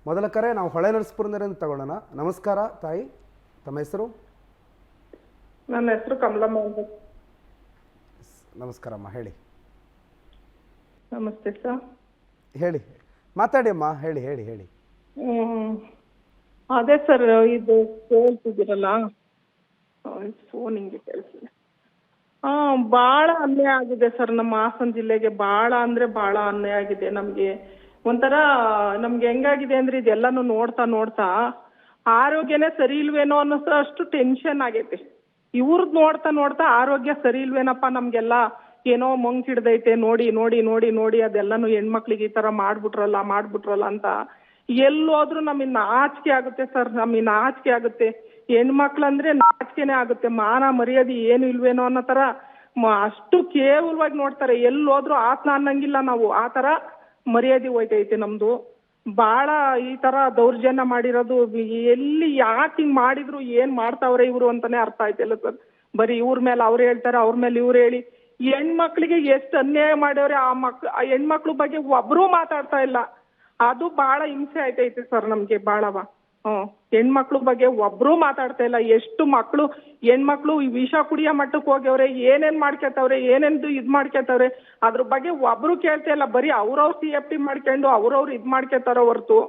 ಮೊದಲ ಕರೆ ನಾವು ಹೊಳೆನರಸೀಪುರದಿಂದ ತಗೊಳ್ಳೋಣ. ನಮಸ್ಕಾರ ತಾಯಿ, ತಮ್ಮ ಹೆಸರು? ನನ್ನ ಹೆಸರು ಕಮಲಮ್ಮ ಅಂತ. ನಮಸ್ಕಾರಮ್ಮ, ಹೇಳಿ. ನಮಸ್ತೆ ಸರ್. ಹೇಳಿ, ಮಾತಾಡಿ ಅಮ್ಮ, ಹೇಳಿ ಹೇಳಿ ಹೇಳಿ. ಅದೇ ಸರ್, ಇದು ಕೇಳ್ತಿದ್ದೀರಲ್ಲ, ಫೋನ್ ಹಿಂಗೆ ಕೇಳಿಸಿದೆ. ಭಾಳ ಅನ್ಯಾಯ ಆಗಿದೆ ಸರ್ ನಮ್ಮ ಹಾಸನ ಜಿಲ್ಲೆಗೆ. ಭಾಳ ಅಂದರೆ ಭಾಳ ಅನ್ಯಾಯ ಆಗಿದೆ. ನಮಗೆ ಒಂಥರ ನಮ್ಗೆ ಹೆಂಗಾಗಿದೆ ಅಂದರೆ ಇದೆಲ್ಲನೂ ನೋಡ್ತಾ ನೋಡ್ತಾ ಆರೋಗ್ಯನೇ ಸರಿ ಇಲ್ವೇನೋ ಅನ್ನೋದು ಅಷ್ಟು ಟೆನ್ಷನ್ ಆಗೈತೆ. ಇವ್ರದ್ದು ನೋಡ್ತಾ ನೋಡ್ತಾ ಆರೋಗ್ಯ ಸರಿ ಇಲ್ವೇನಪ್ಪ ನಮಗೆಲ್ಲ, ಏನೋ ಮಂಕ್ ಹಿಡ್ದೈತೆ ನೋಡಿ ನೋಡಿ ನೋಡಿ ನೋಡಿ ಅದೆಲ್ಲನೂ ಹೆಣ್ಮಕ್ಳಿಗೆ ಈ ಥರ ಮಾಡ್ಬಿಟ್ರಲ್ಲ ಅಂತ ಎಲ್ಲೋದ್ರೂ ನಮಗೆ ನಾಚಿಕೆ ಆಗುತ್ತೆ ಸರ್. ನಮಗೆ ನಾಚಿಕೆ ಆಗುತ್ತೆ. ಹೆಣ್ಮಕ್ಳಂದ್ರೆ ನಾಚಿಕೆನೇ ಆಗುತ್ತೆ. ಮಾನ ಮರ್ಯಾದೆ ಏನು ಇಲ್ವೇನೋ ಅನ್ನೋ ಥರ ಅಷ್ಟು ಕೇವಲವಾಗಿ ನೋಡ್ತಾರೆ. ಎಲ್ಲೋದ್ರೂ ಆತ್ನ ಅನ್ನಂಗಿಲ್ಲ ನಾವು. ಆ ಥರ ಮರ್ಯಾದೆ ಹೋಯ್ತೈತೆ ನಮ್ಮದು. ಭಾಳ ಈ ಥರ ದೌರ್ಜನ್ಯ ಮಾಡಿರೋದು ಎಲ್ಲಿ ಯಾಕೆ ಹಿಂಗೆ ಮಾಡಿದ್ರು, ಏನು ಮಾಡ್ತಾವ್ರೆ ಇವರು ಅಂತಲೇ ಅರ್ಥ ಆಯ್ತಿಲ್ಲ ಸರ್. ಬರೀ ಇವ್ರ ಮೇಲೆ ಅವ್ರು ಹೇಳ್ತಾರೆ, ಅವ್ರ ಮೇಲೆ ಇವ್ರು ಹೇಳಿ ಹೆಣ್ಮಕ್ಳಿಗೆ ಎಷ್ಟು ಅನ್ಯಾಯ ಮಾಡ್ಯವ್ರೆ. ಆ ಹೆಣ್ಮಕ್ಳ ಬಗ್ಗೆ ಒಬ್ಬರೂ ಮಾತಾಡ್ತಾ ಇಲ್ಲ. ಅದು ಭಾಳ ಹಿಂಸೆ ಆಯ್ತೈತೆ ಸರ್ ನಮಗೆ ಭಾಳವ. ಹೆಣ್ಮಕ್ಳ ಬಗ್ಗೆ ಒಬ್ಬರೂ ಮಾತಾಡ್ತಾ ಇಲ್ಲ. ಎಷ್ಟು ಮಕ್ಕಳು ಹೆಣ್ಮಕ್ಳು ವಿಷ ಕುಡಿಯೋ ಮಟ್ಟಕ್ಕೆ ಹೋಗ್ಯವ್ರೆ, ಏನೇನು ಮಾಡ್ಕೊತವ್ರೆ, ಏನೇನು ಇದು ಮಾಡ್ಕೊತವ್ರೆ, ಅದ್ರ ಬಗ್ಗೆ ಒಬ್ಬರು ಕೇಳ್ತಾ ಇಲ್ಲ. ಬರೀ ಅವ್ರವ್ರು CFT ಮಾಡ್ಕೊಂಡು ಅವ್ರವ್ರು ಇದು ಮಾಡ್ಕೊತಾರೋ ಹೊರ್ತು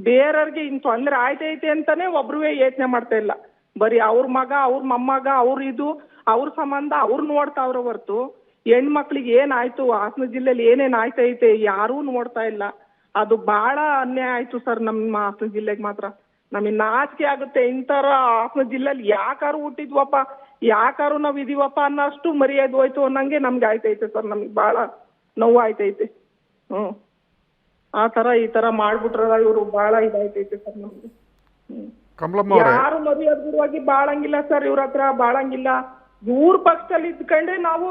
ಬೇರೆಯವ್ರಿಗೆ ಇನ್ನು ತೊಂದರೆ ಆಯ್ತೈತೆ ಅಂತಾನೆ ಒಬ್ರು ಯೋಚನೆ ಮಾಡ್ತಾ ಇಲ್ಲ. ಬರೀ ಅವ್ರ ಮಗ, ಅವ್ರ ಮೊಮ್ಮಗ, ಅವ್ರ ಸಂಬಂಧ ಅವ್ರು ನೋಡ್ತಾವ್ರ ಹೊರ್ತು ಹೆಣ್ಮಕ್ಳಿಗೆ ಏನಾಯ್ತು, ಹಾಸನ ಜಿಲ್ಲೆಯಲ್ಲಿ ಏನೇನು ಆಯ್ತೈತೆ ಯಾರೂ ನೋಡ್ತಾ ಇಲ್ಲ. ಅದು ಭಾಳ ಅನ್ಯಾಯ ಆಯ್ತು ಸರ್ ನಮ್ಮ ಹಾಸನ ಜಿಲ್ಲೆಗೆ ಮಾತ್ರ. ನಮಗೆ ನಾಚಿಕೆ ಆಗುತ್ತೆ. ಇಂಥರ ಹಾಸನ ಜಿಲ್ಲೆಯಲ್ಲಿ ಯಾಕಾರು ಹುಟ್ಟಿದ್ವಪ್ಪ, ಯಾಕಾರು ನಾವು ಇದೀವಪ್ಪ ಅನ್ನೋಷ್ಟು ಮರ್ಯಾದೆ ಹೋಯ್ತು ಅನ್ನಂಗೆ ನಮ್ಗೆ ಆಯ್ತೈತೆ ಸರ್. ನಮ್ಗೆ ಭಾಳ ನೋವು ಆಯ್ತೈತೆ. ಆ ಥರ ಈ ಥರ ಮಾಡ್ಬಿಟ್ರಲ್ಲ ಇವರು, ಭಾಳ ಇದಾಯ್ತೈತೆ ಸರ್ ನಮ್ಗೆ. ಯಾರು ಮರ್ಯಾದೆ ಗುರುವಾಗಿ ಬಾಳಂಗಿಲ್ಲ ಸರ್ ಇವ್ರ ಹತ್ರ, ಬಾಳಂಗಿಲ್ಲ. ಇವ್ರ ಪಕ್ಷದಲ್ಲಿ ಇದ್ಕೊಂಡೆ ನಾವು,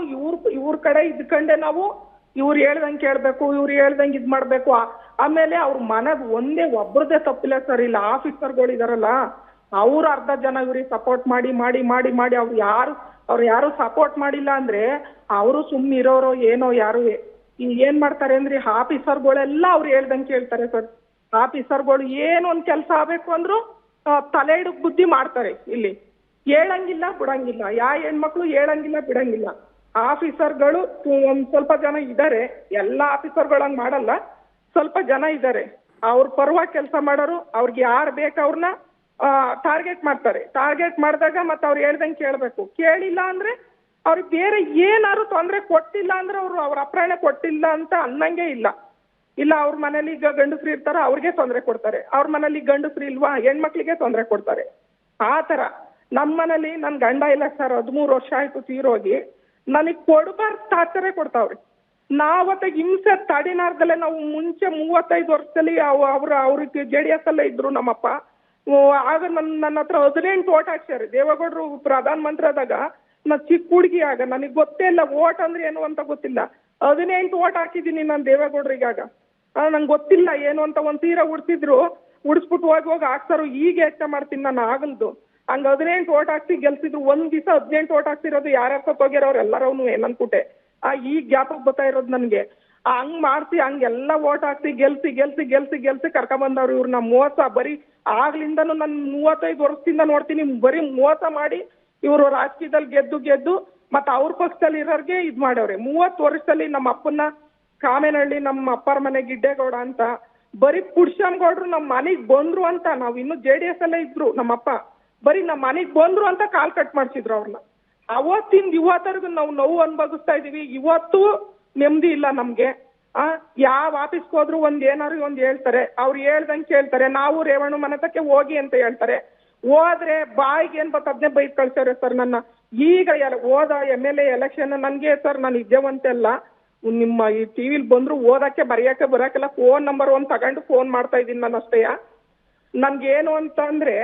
ಇವ್ರ ಕಡೆ ಇದ್ಕೊಂಡೆ ನಾವು ಇವ್ರು ಹೇಳ್ದಂಗೆ ಕೇಳಬೇಕು, ಇವ್ರು ಹೇಳ್ದಂಗೆ ಇದು ಮಾಡಬೇಕು. ಆಮೇಲೆ ಅವ್ರ ಮನದ ಒಂದೇ ಒಬ್ರದೇ ತಪ್ಪಿಲ್ಲ ಸರ್. ಇಲ್ಲ ಆಫೀಸರ್ಗಳು ಇದಾರಲ್ಲ, ಅವ್ರು ಅರ್ಧ ಜನ ಇವ್ರಿಗೆ ಸಪೋರ್ಟ್ ಮಾಡಿ ಮಾಡಿ ಮಾಡಿ ಮಾಡಿ ಅವ್ರು ಯಾರು ಸಪೋರ್ಟ್ ಮಾಡಿಲ್ಲ ಅಂದ್ರೆ ಅವರು ಸುಮ್ಮನೆ ಇರೋರು ಏನೋ. ಯಾರು ಏನ್ ಮಾಡ್ತಾರೆ ಅಂದ್ರೆ ಆಫೀಸರ್ಗಳೆಲ್ಲ ಅವ್ರು ಹೇಳ್ದಂಗೆ ಕೇಳ್ತಾರೆ ಸರ್. ಆಫೀಸರ್ಗಳು ಏನು ಒಂದ್ ಕೆಲಸ ಆಗ್ಬೇಕು ಅಂದ್ರು ತಲೆ ಹಿಡಿದು ಬುದ್ಧಿ ಮಾಡ್ತಾರೆ. ಇಲ್ಲಿ ಹೇಳಂಗಿಲ್ಲ ಬಿಡಂಗಿಲ್ಲ, ಹೆಣ್ಮಕ್ಳು ಹೇಳಂಗಿಲ್ಲ ಬಿಡಂಗಿಲ್ಲ. ಆಫೀಸರ್ಗಳು ಒಂದ್ ಸ್ವಲ್ಪ ಜನ ಇದ್ದಾರೆ, ಎಲ್ಲ ಆಫೀಸರ್ಗಳಂಗ್ ಮಾಡಲ್ಲ, ಸ್ವಲ್ಪ ಜನ ಇದ್ದಾರೆ. ಅವ್ರ ಪರವಾಗಿ ಕೆಲಸ ಮಾಡೋರು, ಅವ್ರಿಗೆ ಯಾರು ಬೇಕು ಅವ್ರನ್ನ ಟಾರ್ಗೆಟ್ ಮಾಡ್ತಾರೆ. ಟಾರ್ಗೆಟ್ ಮಾಡಿದಾಗ ಮತ್ತೆ ಅವ್ರು ಹೇಳ್ದಂಗೆ ಕೇಳಬೇಕು. ಕೇಳಿಲ್ಲ ಅಂದ್ರೆ ಅವ್ರಿಗೆ ಬೇರೆ ಏನಾದ್ರು ತೊಂದರೆ ಕೊಟ್ಟಿಲ್ಲ ಅಂದ್ರೆ ಅವ್ರ ಅಪ್ರಾಯಣೆ ಕೊಟ್ಟಿಲ್ಲ ಅಂತ ಅನ್ನಂಗೆ ಇಲ್ಲ. ಅವ್ರ ಮನೇಲಿ ಈಗ ಗಂಡಸ್ರು ಇರ್ತಾರ, ಅವ್ರಿಗೆ ತೊಂದರೆ ಕೊಡ್ತಾರೆ. ಅವ್ರ ಮನೇಲಿ ಗಂಡಸ್ರು ಇಲ್ವಾ, ಹೆಣ್ಮಕ್ಳಿಗೆ ತೊಂದರೆ ಕೊಡ್ತಾರೆ. ಆ ಥರ ನಮ್ಮ ಮನೇಲಿ ನನ್ನ ಗಂಡ ಇಲ್ಲ ಸರ್, 13 ವರ್ಷ ಆಯ್ತು ತೀರೋಗಿ. ನನಗೆ ಕೊಡಬಾರ್ದು ಟಾರ್ಚರೇ ಕೊಡ್ತಾವ್ರಿ. ನಾವತ್ತಾಗ ಹಿಂಸೆ ತಡಿನಾರ್ದಲ್ಲೇ ನಾವು ಮುಂಚೆ 35 ವರ್ಷದಲ್ಲಿ ಅವ್ರಿಗೆ JDS ಅಲ್ಲೇ ಇದ್ರು ನಮ್ಮಪ್ಪ. ಆಗ ನನ್ನ ಹತ್ರ 18 ಓಟ್ ಹಾಕ್ಸ್ಯಾರ. ದೇವೇಗೌಡರು ಪ್ರಧಾನ ಮಂತ್ರಿ ಆದಾಗ ನಾ ಚಿಕ್ಕ ಹುಡುಗಿ, ಆಗ ನನಗೆ ಗೊತ್ತೇ ಇಲ್ಲ ಓಟ್ ಅಂದ್ರೆ ಏನು ಅಂತ ಗೊತ್ತಿಲ್ಲ. 18 ಓಟ್ ಹಾಕಿದ್ದೀನಿ ನಾನು ದೇವೇಗೌಡರಿಗಾಗ. ನಂಗೆ ಗೊತ್ತಿಲ್ಲ ಏನು ಅಂತ. ಒಂದು ತೀರ ಉಡ್ಸಿದ್ರು, ಉಡಿಸ್ಬಿಟ್ಟು ಹೋಗಿ ಹಾಕ್ಸಾರು. ಈಗ ಯೋಚನೆ ಮಾಡ್ತೀನಿ ನಾನು ಆಗಲ್ದು. ಹಂಗ 18 ಓಟ್ ಹಾಕ್ಸಿ ಗೆಲ್ಸಿದ್ರು. ಒಂದ್ ದಿವಸ 18 ಓಟ್ ಹಾಕ್ಸಿರೋದು ಯಾರ್ಯಾರು ಸತ್ತೋಗ್ಯಾರವ್ರು ಎಲ್ಲರವ್ನು ಏನನ್ಕುಟೆ. ಈ ಗ್ಯಾಪಿಗೆ ಬರ್ತಾ ಇರೋದು ನನಗೆ. ಹಂಗ್ ಮಾಡ್ಸಿ ಹಂಗೆಲ್ಲ ಓಟ್ ಹಾಕ್ಸಿ ಗೆಲ್ಸಿ ಕರ್ಕೊಂಬಂದವ್ರು ಇವ್ರನ್ನ. ಮೋಸ ಬರೀ ಆಗ್ಲಿಂದನು ನಾನು 35 ವರ್ಷದಿಂದ ನೋಡ್ತೀನಿ. ಬರೀ ಮೋಸ ಮಾಡಿ ಇವರು ರಾಜಕೀಯದಲ್ಲಿ ಗೆದ್ದು ಮತ್ತೆ ಅವ್ರ ಪಕ್ಷದಲ್ಲಿ ಇರೋರ್ಗೆ ಇದ್ ಮಾಡವ್ರೆ. 30 ವರ್ಷದಲ್ಲಿ ನಮ್ಮ ಅಪ್ಪನ್ನ ಕಾಮೇನಹಳ್ಳಿ, ನಮ್ಮ ಅಪ್ಪರ ಮನೆ ಗಿಡ್ಡೇಗೌಡ ಅಂತ ಬರೀ ಪುಡ್ಸಮ್ಗೌಡ್ರು ನಮ್ಮ ಮನೆಗ್ ಬಂದ್ರು ಅಂತ, ನಾವ್ ಇನ್ನು JDS ಅಲ್ಲೇ ಇದ್ರು ನಮ್ಮಪ್ಪ, ಬರೀ ನಮ್ಮ ಮನೆಗ್ ಬಂದ್ರು ಅಂತ ಕಾಲ್ ಕಟ್ ಮಾಡ್ಸಿದ್ರು ಅವ್ರನ್ನ. ಅವತ್ತಿಂದ ಇವತ್ತರೆಗೂ ನಾವು ನೋವು ಅನುಭವಿಸ್ತಾ ಇದೀವಿ. ಇವತ್ತು ನೆಮ್ಮದಿ ಇಲ್ಲ ನಮ್ಗೆ. ಯಾವ ಆಫೀಸ್ಗೆ ಹೋದ್ರು ಏನಾರು ಹೇಳ್ತಾರೆ, ಅವ್ರು ಹೇಳ್ದಂಗೆ ಕೇಳ್ತಾರೆ. ನಾವು ರೇವಣ್ಣ ಮನೆತಕ್ಕೆ ಹೋಗಿ ಅಂತ ಹೇಳ್ತಾರೆ. ಹೋದ್ರೆ ಬಾಯಿಗೆ ಏನ್ ಅದನ್ನೇ ಬೈದ್ ಕಳ್ಸಾರೆ ಸರ್ ನನ್ನ. ಈಗ ಹೋದ MLA ಎಲೆಕ್ಷನ್ ನನ್ಗೆ ಸರ್, ನಾನು ಇದ್ದೇವಂತೆ ಅಲ್ಲ, ನಿಮ್ಮ ಈ ಟಿವಿಲಿ ಬಂದ್ರು ಓದಕ್ಕೆ ಬರೆಯಕ್ಕೆ ಬರಕ್ಕೆಲ್ಲ ಫೋನ್ ನಂಬರ್ 1 ತಗೊಂಡು ಫೋನ್ ಮಾಡ್ತಾ ಇದ್ದೀನಿ ನಾನು ಅಷ್ಟೇ. ನನ್ಗೇನು ಅಂತ ಅಂದ್ರೆ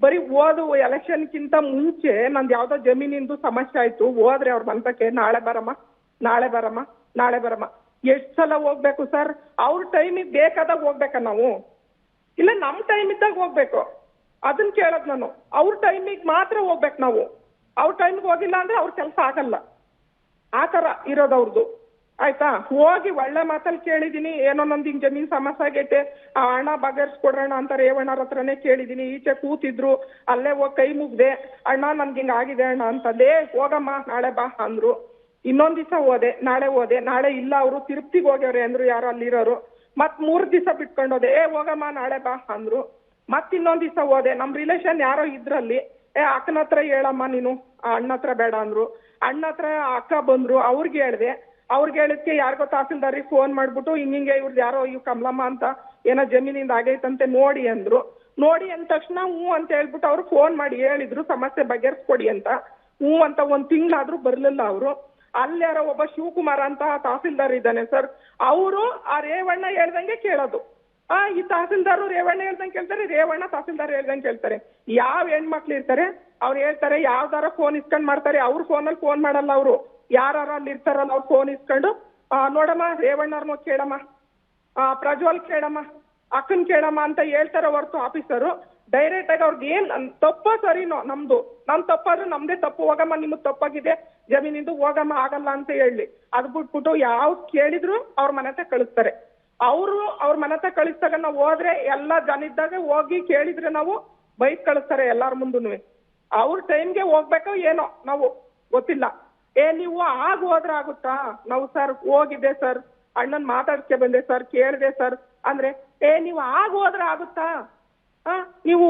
ಬರೀ ಓದು ಎಲೆಕ್ಷನ್ಗಿಂತ ಮುಂಚೆ ನಂದು ಯಾವ್ದೋ ಜಮೀನಿಂದು ಸಮಸ್ಯೆ ಆಯ್ತು. ಹೋದ್ರೆ ಅವ್ರ ಮಂತಕ್ಕೆ ನಾಳೆ ಬರಮ್ಮ. ಎಷ್ಟು ಸಲ ಹೋಗ್ಬೇಕು ಸರ್? ಅವ್ರ ಟೈಮಿಗೆ ಬೇಕಾದಾಗ ಹೋಗ್ಬೇಕಾ ನಾವು? ಇಲ್ಲ ನಮ್ಮ ಟೈಮ್ ಇದ್ದಾಗ ಹೋಗ್ಬೇಕು. ಅದನ್ನ ಕೇಳೋದು ನಾನು. ಅವ್ರ ಟೈಮಿಗೆ ಮಾತ್ರ ಹೋಗ್ಬೇಕು ನಾವು. ಅವ್ರ ಟೈಮಿಗೆ ಹೋಗಿಲ್ಲ ಅಂದ್ರೆ ಅವ್ರ ಕೆಲಸ ಆಗಲ್ಲ. ಆ ಥರ ಇರೋದು ಅವ್ರದ್ದು. ಆಯ್ತಾ. ಹೋಗಿ ಒಳ್ಳೆ ಮಾತಲ್ಲಿ ಕೇಳಿದೀನಿ, ಏನೋ ನಂದು ಹಿಂಗ್ ಜಮೀನ್ ಸಮಸ್ಯೆ ಆಗೈತೆ, ಆ ಹಣ ಬಗೆಹರಿಸ್ಕೊಡ್ರಣ ಅಂತ ರೇವಣ್ಣರ ಹತ್ರನೇ ಕೇಳಿದೀನಿ. ಈಚೆ ಕೂತಿದ್ರು, ಅಲ್ಲೇ ಹೋಗಿ ಕೈ ಮುಗ್ದೆ, ಅಣ್ಣ ನನ್ಗೆ ಹಿಂಗ್ ಆಗಿದೆ ಅಣ್ಣ ಅಂತಂದೆ. ಹೋಗಮ್ಮ ನಾಳೆ ಬಾ ಅಂದ್ರು. ಇನ್ನೊಂದ್ ದಿವಸ ಹೋದೆ, ನಾಳೆ ಇಲ್ಲ, ಅವರು ತಿರುಪ್ತಿಗೆ ಹೋಗ್ಯವ್ರೆ ಅಂದ್ರು ಯಾರೋ ಅಲ್ಲಿರೋರು. ಮತ್ 3 ದಿವಸ ಬಿಟ್ಕೊಂಡು ಹೋದೆ, ಹೋಗಮ್ಮ ನಾಳೆ ಬಾ ಅಂದ್ರು. ಮತ್ ಇನ್ನೊಂದ್ ದಿವಸ ಹೋದೆ, ನಮ್ ರಿಲೇಷನ್ ಯಾರೋ ಇದ್ರಲ್ಲಿ, ಅಕ್ಕನ ಹತ್ರ ಹೇಳಮ್ಮ ನೀನು, ಅಣ್ಣ ಹತ್ರ ಬೇಡ ಅಂದ್ರು. ಅಣ್ಣ ಹತ್ರ ಅಕ್ಕ ಬಂದ್ರು, ಅವ್ರಿಗೆ ಹೇಳ್ದೆ. ಅವ್ರಿಗೆ ಹೇಳಿದ್ಕೆ ಯಾರಿಗೋ ತಹಸೀಲ್ದಾರಿಗೆ ಫೋನ್ ಮಾಡ್ಬಿಟ್ಟು ಹಿಂಗೆ ಇವ್ರದ್ದು ಯಾರೋ ಕಮಲಮ್ಮ ಅಂತ ಏನೋ ಜಮೀನಿಂದ ಆಗೈತಂತೆ ನೋಡಿ ಅಂದ್ರು. ನೋಡಿ ಅಂದ ತಕ್ಷಣ ಹ್ಞೂ ಅಂತ ಹೇಳ್ಬಿಟ್ಟು ಅವ್ರು ಫೋನ್ ಮಾಡಿ ಹೇಳಿದ್ರು ಸಮಸ್ಯೆ ಬಗೆಹರಿಸ್ಕೊಡಿ ಅಂತ. ಹ್ಞೂ ಅಂತ 1 ತಿಂಗಳಾದ್ರೂ ಬರ್ಲಿಲ್ಲ ಅವರು. ಅಲ್ಲಿ ಯಾರೋ ಒಬ್ಬ ಶಿವಕುಮಾರ್ ಅಂತ ತಹಸೀಲ್ದಾರ್ ಇದ್ದಾನೆ ಸರ್, ಅವರು ಆ ರೇವಣ್ಣ ಹೇಳ್ದಂಗೆ ಕೇಳೋದು. ಈ ತಹಸೀಲ್ದಾರು ರೇವಣ್ಣ ಹೇಳ್ದಂಗೆ ಕೇಳ್ತಾರೆ, ರೇವಣ್ಣ ತಹಸೀಲ್ದಾರ್ ಹೇಳ್ದಂಗೆ ಕೇಳ್ತಾರೆ. ಯಾವ ಹೆಣ್ಮಕ್ಳು ಇರ್ತಾರೆ ಅವ್ರು ಹೇಳ್ತಾರೆ, ಯಾವ್ದಾರ ಫೋನ್ ಇಸ್ಕೊಂಡ್ ಮಾಡ್ತಾರೆ. ಅವ್ರ ಫೋನಲ್ಲಿ ಫೋನ್ ಮಾಡಲ್ಲ, ಅವರು ಯಾರು ಅಲ್ಲಿ ಇರ್ತಾರಲ್ಲ ಅವ್ರು ಫೋನ್ ಇಸ್ಕೊಂಡು ನೋಡಮ್ಮ ರೇವಣ್ಣವ್ರನ್ನ ಕೇಳಮ್ಮ, ಪ್ರಜ್ವಲ್ ಕೇಳಮ್ಮ, ಅಕ್ಕನ್ ಕೇಳಮ್ಮ ಅಂತ ಹೇಳ್ತಾರ ಹೊರತು ಆಫೀಸರು ಡೈರೆಕ್ಟ್ ಆಗಿ ಅವ್ರಿಗೆ ಏನ್ ತಪ್ಪ ಸರಿನೋ ನಮ್ದು, ನಮ್ ತಪ್ಪಾದ್ರೆ ನಮ್ದೇ ತಪ್ಪು, ಹೋಗಮ್ಮ ನಿಮಗ್ ತಪ್ಪಾಗಿದೆ ಜಮೀನಿಂದು, ಹೋಗಮ್ಮ ಆಗಲ್ಲ ಅಂತ ಹೇಳಿ ಅದ್ ಬಿಟ್ಬಿಟ್ಟು ಯಾವ್ ಕೇಳಿದ್ರು ಅವ್ರ ಮನೆ ಹತ್ರ ಕಳಿಸ್ತಾರೆ. ಅವ್ರ ಮನೆ ಹತ್ರ ಕಳಿಸ್ದಾಗ ನಾವು ಹೋದ್ರೆ ಎಲ್ಲ ಜನ ಇದ್ದಾಗ ಹೋಗಿ ಕೇಳಿದ್ರೆ ನಾವು ಬೈಕ್ ಕಳಿಸ್ತಾರೆ ಎಲ್ಲಾರ ಮುಂದೂನು. ಅವ್ರ ಟೈಮ್ಗೆ ಹೋಗ್ಬೇಕೋ ಏನೋ ನಾವು ಗೊತ್ತಿಲ್ಲ. ನೀವು ಹೋದ್ರೆ ಆಗುತ್ತಾ? ನಾವು ಸರ್ ಹೋಗಿದ್ದೆ ಸರ್, ಅಣ್ಣನ್ ಮಾತಾಡ್ಕೆ ಬಂದೆ ಸರ್, ಕೇಳಿದೆ ಸರ್ ಅಂದ್ರೆ ನೀವು ಹೋದ್ರೆ ಆಗುತ್ತಾ? ನೀವು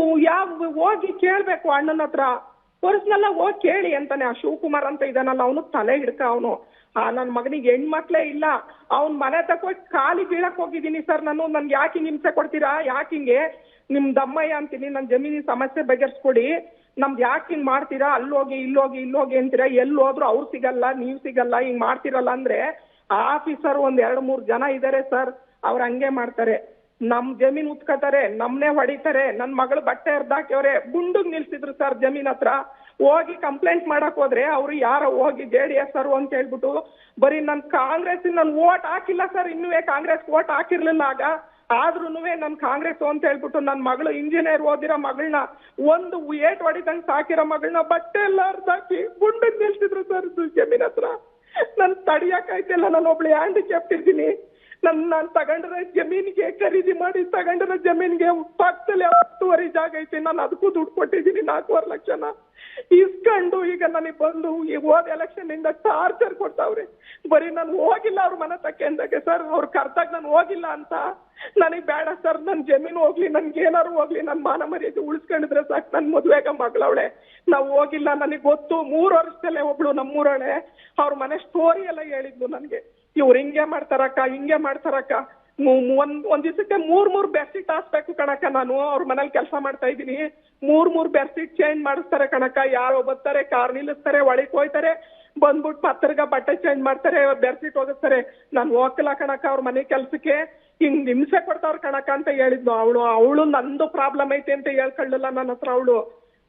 ಹೋಗಿ ಕೇಳ್ಬೇಕು ಅಣ್ಣನ ಹತ್ರ, ಪರ್ಸನಲ್ ಹೋಗಿ ಕೇಳಿ ಅಂತಾನೆ. ಆ ಶಿವಕುಮಾರ್ ಅಂತ ಇದಾನಲ್ಲ, ಅವನು ತಲೆ ಹಿಡ್ಕ ಅವನು. ನನ್ ಮಗನಿಗೆ ಹೆಣ್ಮಕ್ಳೇ ಇಲ್ಲ, ಅವ್ನ್ ಮನೆ ತಕ್ಕ ಖಾಲಿ ಬೀಳಕ್ ಹೋಗಿದ್ದೀನಿ ಸರ್ ನಾನು. ನನ್ಗೆ ಯಾಕೆ ಹಿಂಸೆ ಕೊಡ್ತೀರಾ? ಯಾಕಿಂಗೆ ನಿಮ್ ದಮ್ಮಯ್ಯ ಅಂತೀನಿ, ನನ್ ಜಮೀನಿನ ಸಮಸ್ಯೆ ಬಗೆಹರಿಸ್ಕೊಡಿ, ನಮ್ದು ಯಾಕೆ ಹಿಂಗ್ ಮಾಡ್ತೀರಾ? ಅಲ್ಲೋಗಿ ಇಲ್ಲೋಗಿ ಅಂತೀರಾ, ಎಲ್ಲಿ ಹೋದ್ರು ಅವ್ರು ಸಿಗಲ್ಲ ನೀವ್ ಸಿಗಲ್ಲ, ಹಿಂಗ್ ಮಾಡ್ತಿರಲ್ಲ ಅಂದ್ರೆ ಆಫೀಸರ್ 1-2-3 ಜನ ಇದಾರೆ ಸರ್, ಅವ್ರು ಹಂಗೆ ಮಾಡ್ತಾರೆ. ನಮ್ ಜಮೀನ್ ಉತ್ಕೋತಾರೆ, ನಮ್ನೆ ಹೊಡಿತಾರೆ. ನನ್ ಮಗಳು ಬಟ್ಟೆ ಹರ್ದಾಕ್ಯವ್ರೆ, ಗುಂಡುಗ್ ನಿಲ್ಸಿದ್ರು ಸರ್ ಜಮೀನ್ ಹತ್ರ. ಹೋಗಿ ಕಂಪ್ಲೇಂಟ್ ಮಾಡಕ್ ಹೋದ್ರೆ ಅವ್ರು ಯಾರೋ ಹೋಗಿ JDS ಅಂತ ಹೇಳ್ಬಿಟ್ಟು ಬರೀ ನನ್ ಕಾಂಗ್ರೆಸ್ ನನ್ ವೋಟ್ ಹಾಕಿಲ್ಲ ಸರ್, ಇನ್ನೂ ಕಾಂಗ್ರೆಸ್ ವೋಟ್ ಹಾಕಿರ್ಲಿಲ್ಲ ಆಗ, ಆದ್ರೂನು ನನ್ ಕಾಂಗ್ರೆಸ್ ಅಂತ ಹೇಳ್ಬಿಟ್ಟು ನನ್ ಮಗಳು ಇಂಜಿನಿಯರ್ ಓದಿರೋ ಮಗಳನ್ನ, ಒಂದು ಏಟ್ ಹೊಡಿದಂಗ್ ಸಾಕಿರೋ ಮಗಳನ್ನ ಬಟ್ಟೆ ಎಲ್ಲ ಹರ್ದಾಕಿ ಗುಂಡಗ್ ನಿಲ್ಸಿದ್ರು ಸರ್ ಜಮೀನ್ ಹತ್ರ. ನನ್ ತಡಿಯಕ್ಕಾಯ್ತಿಲ್ಲ, ನಾನು ಒಬ್ಳು ಹ್ಯಾಂಡಿಕ್ಯಾಪ್ಟ್ ಇದ್ದೀನಿ. ನಾನ್ ತಗೊಂಡ್ರೆ ಜಮೀನಿಗೆ ಖರೀದಿ ಮಾಡಿ ತಗೊಂಡ್ರೆ ಜಮೀನ್ಗೆ ಪಕ್ಕದಲ್ಲಿ 10 ಜಾಗ ಐತಿ, ನಾನು ಅದಕ್ಕೂ ದುಡ್ಡು ಕೊಟ್ಟಿದ್ದೀನಿ 4.5 ಲಕ್ಷನ ಇಸ್ಕೊಂಡು. ಈಗ ನನಗೆ ಬಂದು ಈ ಹೋದ ಎಲೆಕ್ಷನ್ ಇಂದ ಟಾರ್ಚರ್ ಕೊಡ್ತಾವ್ರೆ. ಬರೀ ನಾನು ಹೋಗಿಲ್ಲ ಅವ್ರ ಮನೆ ತಕ್ಕೆ ಅಂದಾಗೆ ಸರ್, ಅವ್ರು ಕರ್ದಾಗ ನಾನು ಹೋಗಿಲ್ಲ ಅಂತ. ನನಗ್ ಬೇಡ ಸರ್, ನನ್ ಜಮೀನು ಹೋಗ್ಲಿ, ನನ್ಗೆ ಏನಾರು ಹೋಗ್ಲಿ, ನನ್ ಮಾನ ಮರ್ಯಾದೆ ಉಳಿಸ್ಕೊಂಡಿದ್ರೆ ಸಾಕು. ನನ್ ಮದ್ವೆಗ ಮಗಳವಳೆ, ನಾವು ಹೋಗಿಲ್ಲ. ನನಗ್ ಗೊತ್ತು, 3 ವರ್ಷದಲ್ಲೇ ಒಬ್ಳು ನಮ್ಮೂರಳೆ ಅವ್ರ ಮನೆ ಸ್ಟೋರಿ ಎಲ್ಲ ಹೇಳಿದ್ಲು ನನ್ಗೆ. ಇವ್ರು ಹಿಂಗೆ ಮಾಡ್ತಾರಕ್ಕ, ಹಿಂಗೆ ಮಾಡ್ತಾರಕ್ಕ, ಒಂದ್ ದಿವಸಕ್ಕೆ 3 ಬೆಡ್ಶೀಟ್ ಹಾಸ್ಬೇಕು ಕಣಕ್ಕ. ನಾನು ಅವ್ರ ಮನೇಲಿ ಕೆಲಸ ಮಾಡ್ತಾ ಇದ್ದೀನಿ, 3 ಬೆಡ್ಶೀಟ್ ಚೇಂಜ್ ಮಾಡಿಸ್ತಾರೆ ಕಣಕ್ಕ. ಯಾರೋ ಬರ್ತಾರೆ, ಕಾರ್ ನಿಲ್ಲಿಸ್ತಾರೆ, ಒಳಗೆ ಹೋಯ್ತಾರೆ, ಬಂದ್ಬಿಟ್ಟು ಪತ್ರಗ ಬಟ್ಟೆ ಚೇಂಜ್ ಮಾಡ್ತಾರೆ, ಬೆಡ್ಶೀಟ್ ಹೋಗಿಸ್ತಾರೆ. ನಾನು ಹೋಗಲ್ಲ ಕಣಕ್ಕ ಅವ್ರ ಮನೆ ಕೆಲ್ಸಕ್ಕೆ, ಹಿಂಗ್ ಹಿಂಸೆ ಕೊಡ್ತಾವ್ರ ಕಣಕ್ಕ ಅಂತ ಹೇಳಿದ್ನು. ಅವಳು ನಂದು ಪ್ರಾಬ್ಲಮ್ ಐತೆ ಅಂತ ಹೇಳ್ಕೊಳ್ಳಲ್ಲ ನನ್ನ ಹತ್ರ, ಅವಳು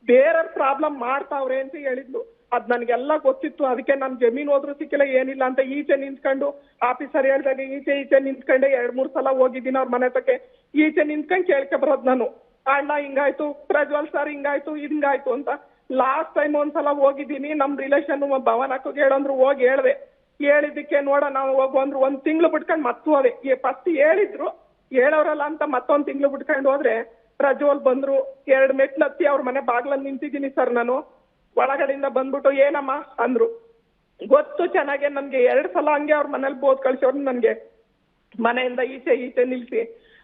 ಬೇರೆಯವ್ರ ಪ್ರಾಬ್ಲಮ್ ಮಾಡ್ತಾವ್ರೆ ಅಂತ ಹೇಳಿದ್ಲು. ಅದ್ ನನ್ಗೆಲ್ಲ ಗೊತ್ತಿತ್ತು. ಅದಕ್ಕೆ ನನ್ ಜಮೀನ್ ಹೋದ್ರು ಸಿಕ್ಕಿಲ್ಲ, ಏನಿಲ್ಲ ಅಂತ ಈಚೆ ನಿಂತ್ಕೊಂಡು ಆಫೀಸರ್ ಹೇಳ್ದಾಗ ಈಚೆ ನಿಂತ್ಕೊಂಡೆ 2-3 ಸಲ ಹೋಗಿದ್ದೀನಿ ಅವ್ರ ಮನೆ ತಕ್ಕೆ. ಈಚೆ ನಿಂತ್ಕೊಂಡ್ ಕೇಳ್ಕೆ ಬರೋದ್ ನಾನು, ಅಣ್ಣ ಹಿಂಗಾಯ್ತು, ಪ್ರಜ್ವಲ್ ಸರ್ ಹಿಂಗಾಯ್ತು ಅಂತ. ಲಾಸ್ಟ್ ಟೈಮ್ ಒಂದ್ಸಲ ಹೋಗಿದ್ದೀನಿ, ನಮ್ ರಿಲೇಷನ್ ಭವನ್ ಹಾಕೋಗಿ ಹೇಳಂದ್ರು, ಹೋಗಿ ಹೇಳಿದ್ದಕ್ಕೆ ನೋಡ ನಾವು ಹೋಗು ಅಂದ್ರು. 1 ತಿಂಗಳು ಬಿಟ್ಕೊಂಡ್ ಮತ್ತೆ ಹೋದೆ. ಫಸ್ಟ್ ಹೇಳಿದ್ರು, ಹೇಳೋರಲ್ಲ ಅಂತ ಮತ್ತೊಂದ್ ತಿಂಗಳು ಬಿಟ್ಕೊಂಡು ಹೋದ್ರೆ ಪ್ರಜ್ವಲ್ ಬಂದ್ರು. 2 ಮೆಟ್ಲು ಹತ್ತಿ ಅವ್ರ ಮನೆ ಬಾಗ್ಲಲ್ಲಿ ನಿಂತಿದ್ದೀನಿ ಸರ್ ನಾನು. ಒಳಗಡೆಯಿಂದ ಬಂದ್ಬಿಟ್ಟು ಏನಮ್ಮ ಅಂದ್ರು. ಗೊತ್ತು ಚೆನ್ನಾಗೆ ನನ್ಗೆ, 2 ಸಲ ಹಂಗೆ ಅವ್ರ ಮನೇಲಿ ಬೋದ್ ಕಳ್ಸೋರು ನನ್ಗೆ, ಮನೆಯಿಂದ ಈಚೆ ನಿಲ್ಸಿ.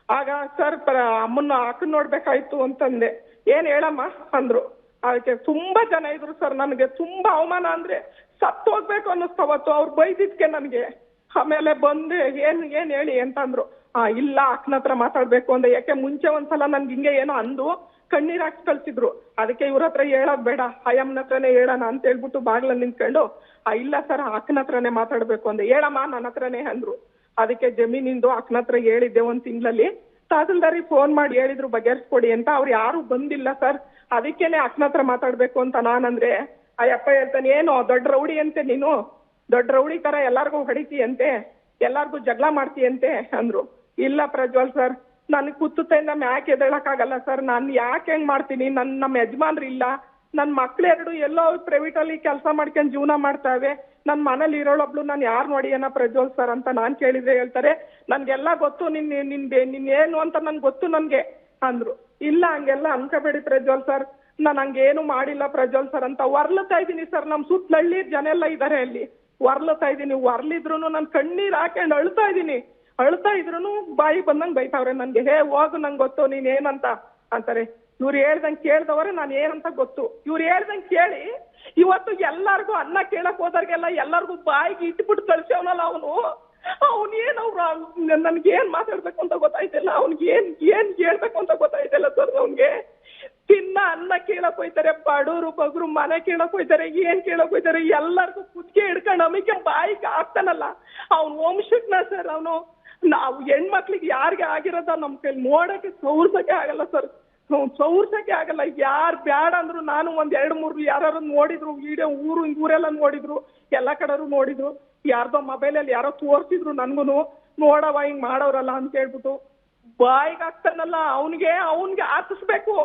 ಆಗ ಸರ್ ಅಮ್ಮನ್ನ ಅಕ್ಕನ್ ನೋಡ್ಬೇಕಾಯ್ತು ಅಂತಂದೆ. ಏನ್ ಹೇಳಮ್ಮ ಅಂದ್ರು. ಅದಕ್ಕೆ ತುಂಬಾ ಜನ ಇದ್ರು ಸರ್, ನನ್ಗೆ ತುಂಬಾ ಅವಮಾನ ಅಂದ್ರೆ ಸತ್ತು ಹೋಗ್ಬೇಕು ಅನ್ನಿಸ್ತಾವತ್ತು ಅವ್ರು ಬೈದಿದ್ಕೆ ನನ್ಗೆ. ಆಮೇಲೆ ಬಂದು ಏನ್ ಹೇಳಿ ಅಂತಂದ್ರು. ಇಲ್ಲ ಅಕ್ಕನ ಹತ್ರ ಮಾತಾಡ್ಬೇಕು ಅಂದೆ. ಯಾಕೆ ಮುಂಚೆ ಒಂದ್ಸಲ ನನ್ಗೆ ಹಿಂಗೆ ಏನೋ ಅಂದು ಕಣ್ಣೀರ್ ಹಾಕಿ ಕಳ್ಸಿದ್ರು. ಅದಕ್ಕೆ ಇವ್ರ ಹತ್ರ ಹೇಳೋದ್ ಬೇಡ, ಅಯ್ಯಮ್ಮನ ಹತ್ರನೇ ಹೇಳೋಣ ಅಂತ ಹೇಳ್ಬಿಟ್ಟು ಬಾಗ್ಲ ನಿಂತ್ಕೊಂಡು, ಇಲ್ಲ ಸರ್ ಅಕ್ಕನ ಹತ್ರನೇ ಮಾತಾಡ್ಬೇಕು ಅಂದೆ. ಹೇಳಮ್ಮ ನನ್ನ ಹತ್ರನೇ ಅಂದ್ರು. ಅದಕ್ಕೆ ಜಮೀನಿಂದು ಅಕ್ಕನ ಹತ್ರ ಹೇಳಿದ್ದೆ 1 ತಿಂಗಳಲ್ಲಿ. ತಹಸೀಲ್ದಾರಿಗೆ ಫೋನ್ ಮಾಡಿ ಹೇಳಿದ್ರು ಬಗೆಹರಿಸ್ಕೊಡಿ ಅಂತ. ಅವ್ರು ಯಾರು ಬಂದಿಲ್ಲ ಸರ್, ಅದಕ್ಕೇನೆ ಅಕ್ಕನ ಹತ್ರ ಮಾತಾಡ್ಬೇಕು ಅಂತ ನಾನಂದ್ರೆ ಅಯ್ಯಪ್ಪ ಹೇಳ್ತಾನೆ, ಏನು ದೊಡ್ಡ ರೌಡಿ ಅಂತೆ ನೀನು, ದೊಡ್ಡ ರೌಡಿ ತರ ಎಲ್ಲಾರ್ಗು ಹೊಡಿತೀಯಂತೆ, ಎಲ್ಲಾರ್ಗು ಜಗಳ ಮಾಡ್ತೀಯಂತೆ ಅಂದ್ರು. ಇಲ್ಲ ಪ್ರಜ್ವಲ್ ಸರ್, ನನ್ ಕುತ್ತತೆಯಿಂದ ಮ್ಯಾಕ್ ಎದ್ದೇಳಕ್ಕಾಗಲ್ಲ ಸರ್, ನಾನು ಯಾಕೆ ಹೆಂಗ್ ಮಾಡ್ತೀನಿ, ನಮ್ಮ ಯಜಮಾನ್ರು ಇಲ್ಲ, ನನ್ನ ಮಕ್ಳೆರಡು ಎಲ್ಲೋ ಪ್ರೈವೇಟ್ ಅಲ್ಲಿ ಕೆಲಸ ಮಾಡ್ಕೊಂಡು ಜೀವನ ಮಾಡ್ತಾವೆ. ನನ್ನ ಮನೇಲಿ ಇರೋಳೊಬ್ಳು ನಾನು ಯಾರು ನೋಡಿ ಏನೋ ಪ್ರಜ್ವಲ್ ಸರ್ ಅಂತ ನಾನು ಕೇಳಿದ್ರೆ ಹೇಳ್ತಾರೆ ನನ್ಗೆಲ್ಲ ಗೊತ್ತು, ನಿನ್ ಏನು ಅಂತ ನನ್ಗೆ ಗೊತ್ತು ನನ್ಗೆ ಅಂದ್ರು. ಇಲ್ಲ ಹಂಗೆಲ್ಲ ಅನ್ಕೋಬೇಡಿ ಪ್ರಜ್ವಲ್ ಸರ್, ನಾನು ಹಂಗೇನು ಮಾಡಿಲ್ಲ ಪ್ರಜ್ವಲ್ ಸರ್ ಅಂತ ಹೊರ್ಲತಾ ಇದ್ದೀನಿ ಸರ್. ನಮ್ ಸುತ್ತಲಳ್ಳಿ ಜನ ಎಲ್ಲ ಇದಾರೆ, ಅಲ್ಲಿ ಹೊರ್ಲತಾ ಇದ್ದೀನಿ. ಹೊರ್ಲಿದ್ರು ನಾನು ಕಣ್ಣೀರ್ ಹಾಕೊಂಡು ಅಳ್ತಾ ಇದ್ರು ಬಾಯಿ ಬಂದಂಗ್ ಬೈತಾವ್ರೆ ನನ್ಗೆ. ಹೇ ಹೋಗು, ನಂಗೆ ಗೊತ್ತು ನೀನ್ ಏನಂತ ಅಂತಾರೆ. ಇವ್ರು ಹೇಳ್ದಂಗೆ ಕೇಳ್ದವ್ರೆ ನಾನು ಏನಂತ ಗೊತ್ತು. ಇವ್ರು ಹೇಳ್ದಂಗೆ ಕೇಳಿ ಇವತ್ತು ಎಲ್ಲಾರ್ಗು ಅನ್ನ ಕೇಳಕ್ ಹೋದವ್ರಿಗೆಲ್ಲ ಎಲ್ಲಾರ್ಗು ಬಾಯಿಗೆ ಇಟ್ಬಿಟ್ಟು ಕಳ್ಸವನಲ್ಲ ಅವ್ನು ಏನವ್ರ ನನ್ಗೇನ್ ಮಾತಾಡ್ಬೇಕು ಅಂತ ಗೊತ್ತಾಯ್ತಿಲ್ಲ. ಅವ್ನಿಗೆ ಏನ್ ಹೇಳ್ಬೇಕು ಅಂತ ಗೊತ್ತಾಯ್ತಿಲ್ಲ ಸರ್. ಅವ್ನ್ಗೆ ತಿನ್ನ ಅನ್ನ ಕೇಳಕ್ ಹೋಯ್ತಾರೆ, ಬಡೂರು ಬಗ್ರು ಮನೆ ಕೇಳಕ್ ಹೋಯ್ತಾರೆ, ಏನ್ ಕೇಳಕ್ ಹೋಯ್ತಾರೆ, ಎಲ್ಲಾರ್ಗು ಕುದ್ಕೆ ಹಿಡ್ಕೊಂಡು ಅಮಿಕೆ ಬಾಯಿಗೆ ಆಗ್ತಾನಲ್ಲ ಅವ್ನ್ ವಂಶಕ್ನ ಸರ್. ಅವನು ನಾವು ಹೆಣ್ಮಕ್ಳಿಗೆ ಯಾರಿಗೆ ಆಗಿರೋದ ನಮ್ ಕೈಲಿ ನೋಡಕ್ಕೆ ಸೌರ್ಸಕ್ಕೆ ಆಗಲ್ಲ ಸರ್, ಸೌರ್ಸಕ್ಕೆ ಆಗಲ್ಲ. ಯಾರು ಬ್ಯಾಡ ಅಂದ್ರು ನಾನು ಒಂದ್ 2-3 ಯಾರು ನೋಡಿದ್ರು ವಿಡಿಯೋ, ಊರೆಲ್ಲ ನೋಡಿದ್ರು, ಎಲ್ಲಾ ಕಡೆರು ನೋಡಿದ್ರು. ಯಾರ್ದೋ ಮೊಬೈಲಲ್ಲಿ ಯಾರೋ ತೋರ್ಸಿದ್ರು ನನ್ಗುನು, ನೋಡವ ಹಿಂಗ್ ಮಾಡೋರಲ್ಲ ಅಂತ ಹೇಳ್ಬಿಟ್ಟು ಬಾಯಿಗೆ ಆಗ್ತಾನಲ್ಲ ಅವ್ನ್ಗೆ ಆತಿಸ್ಬೇಕು,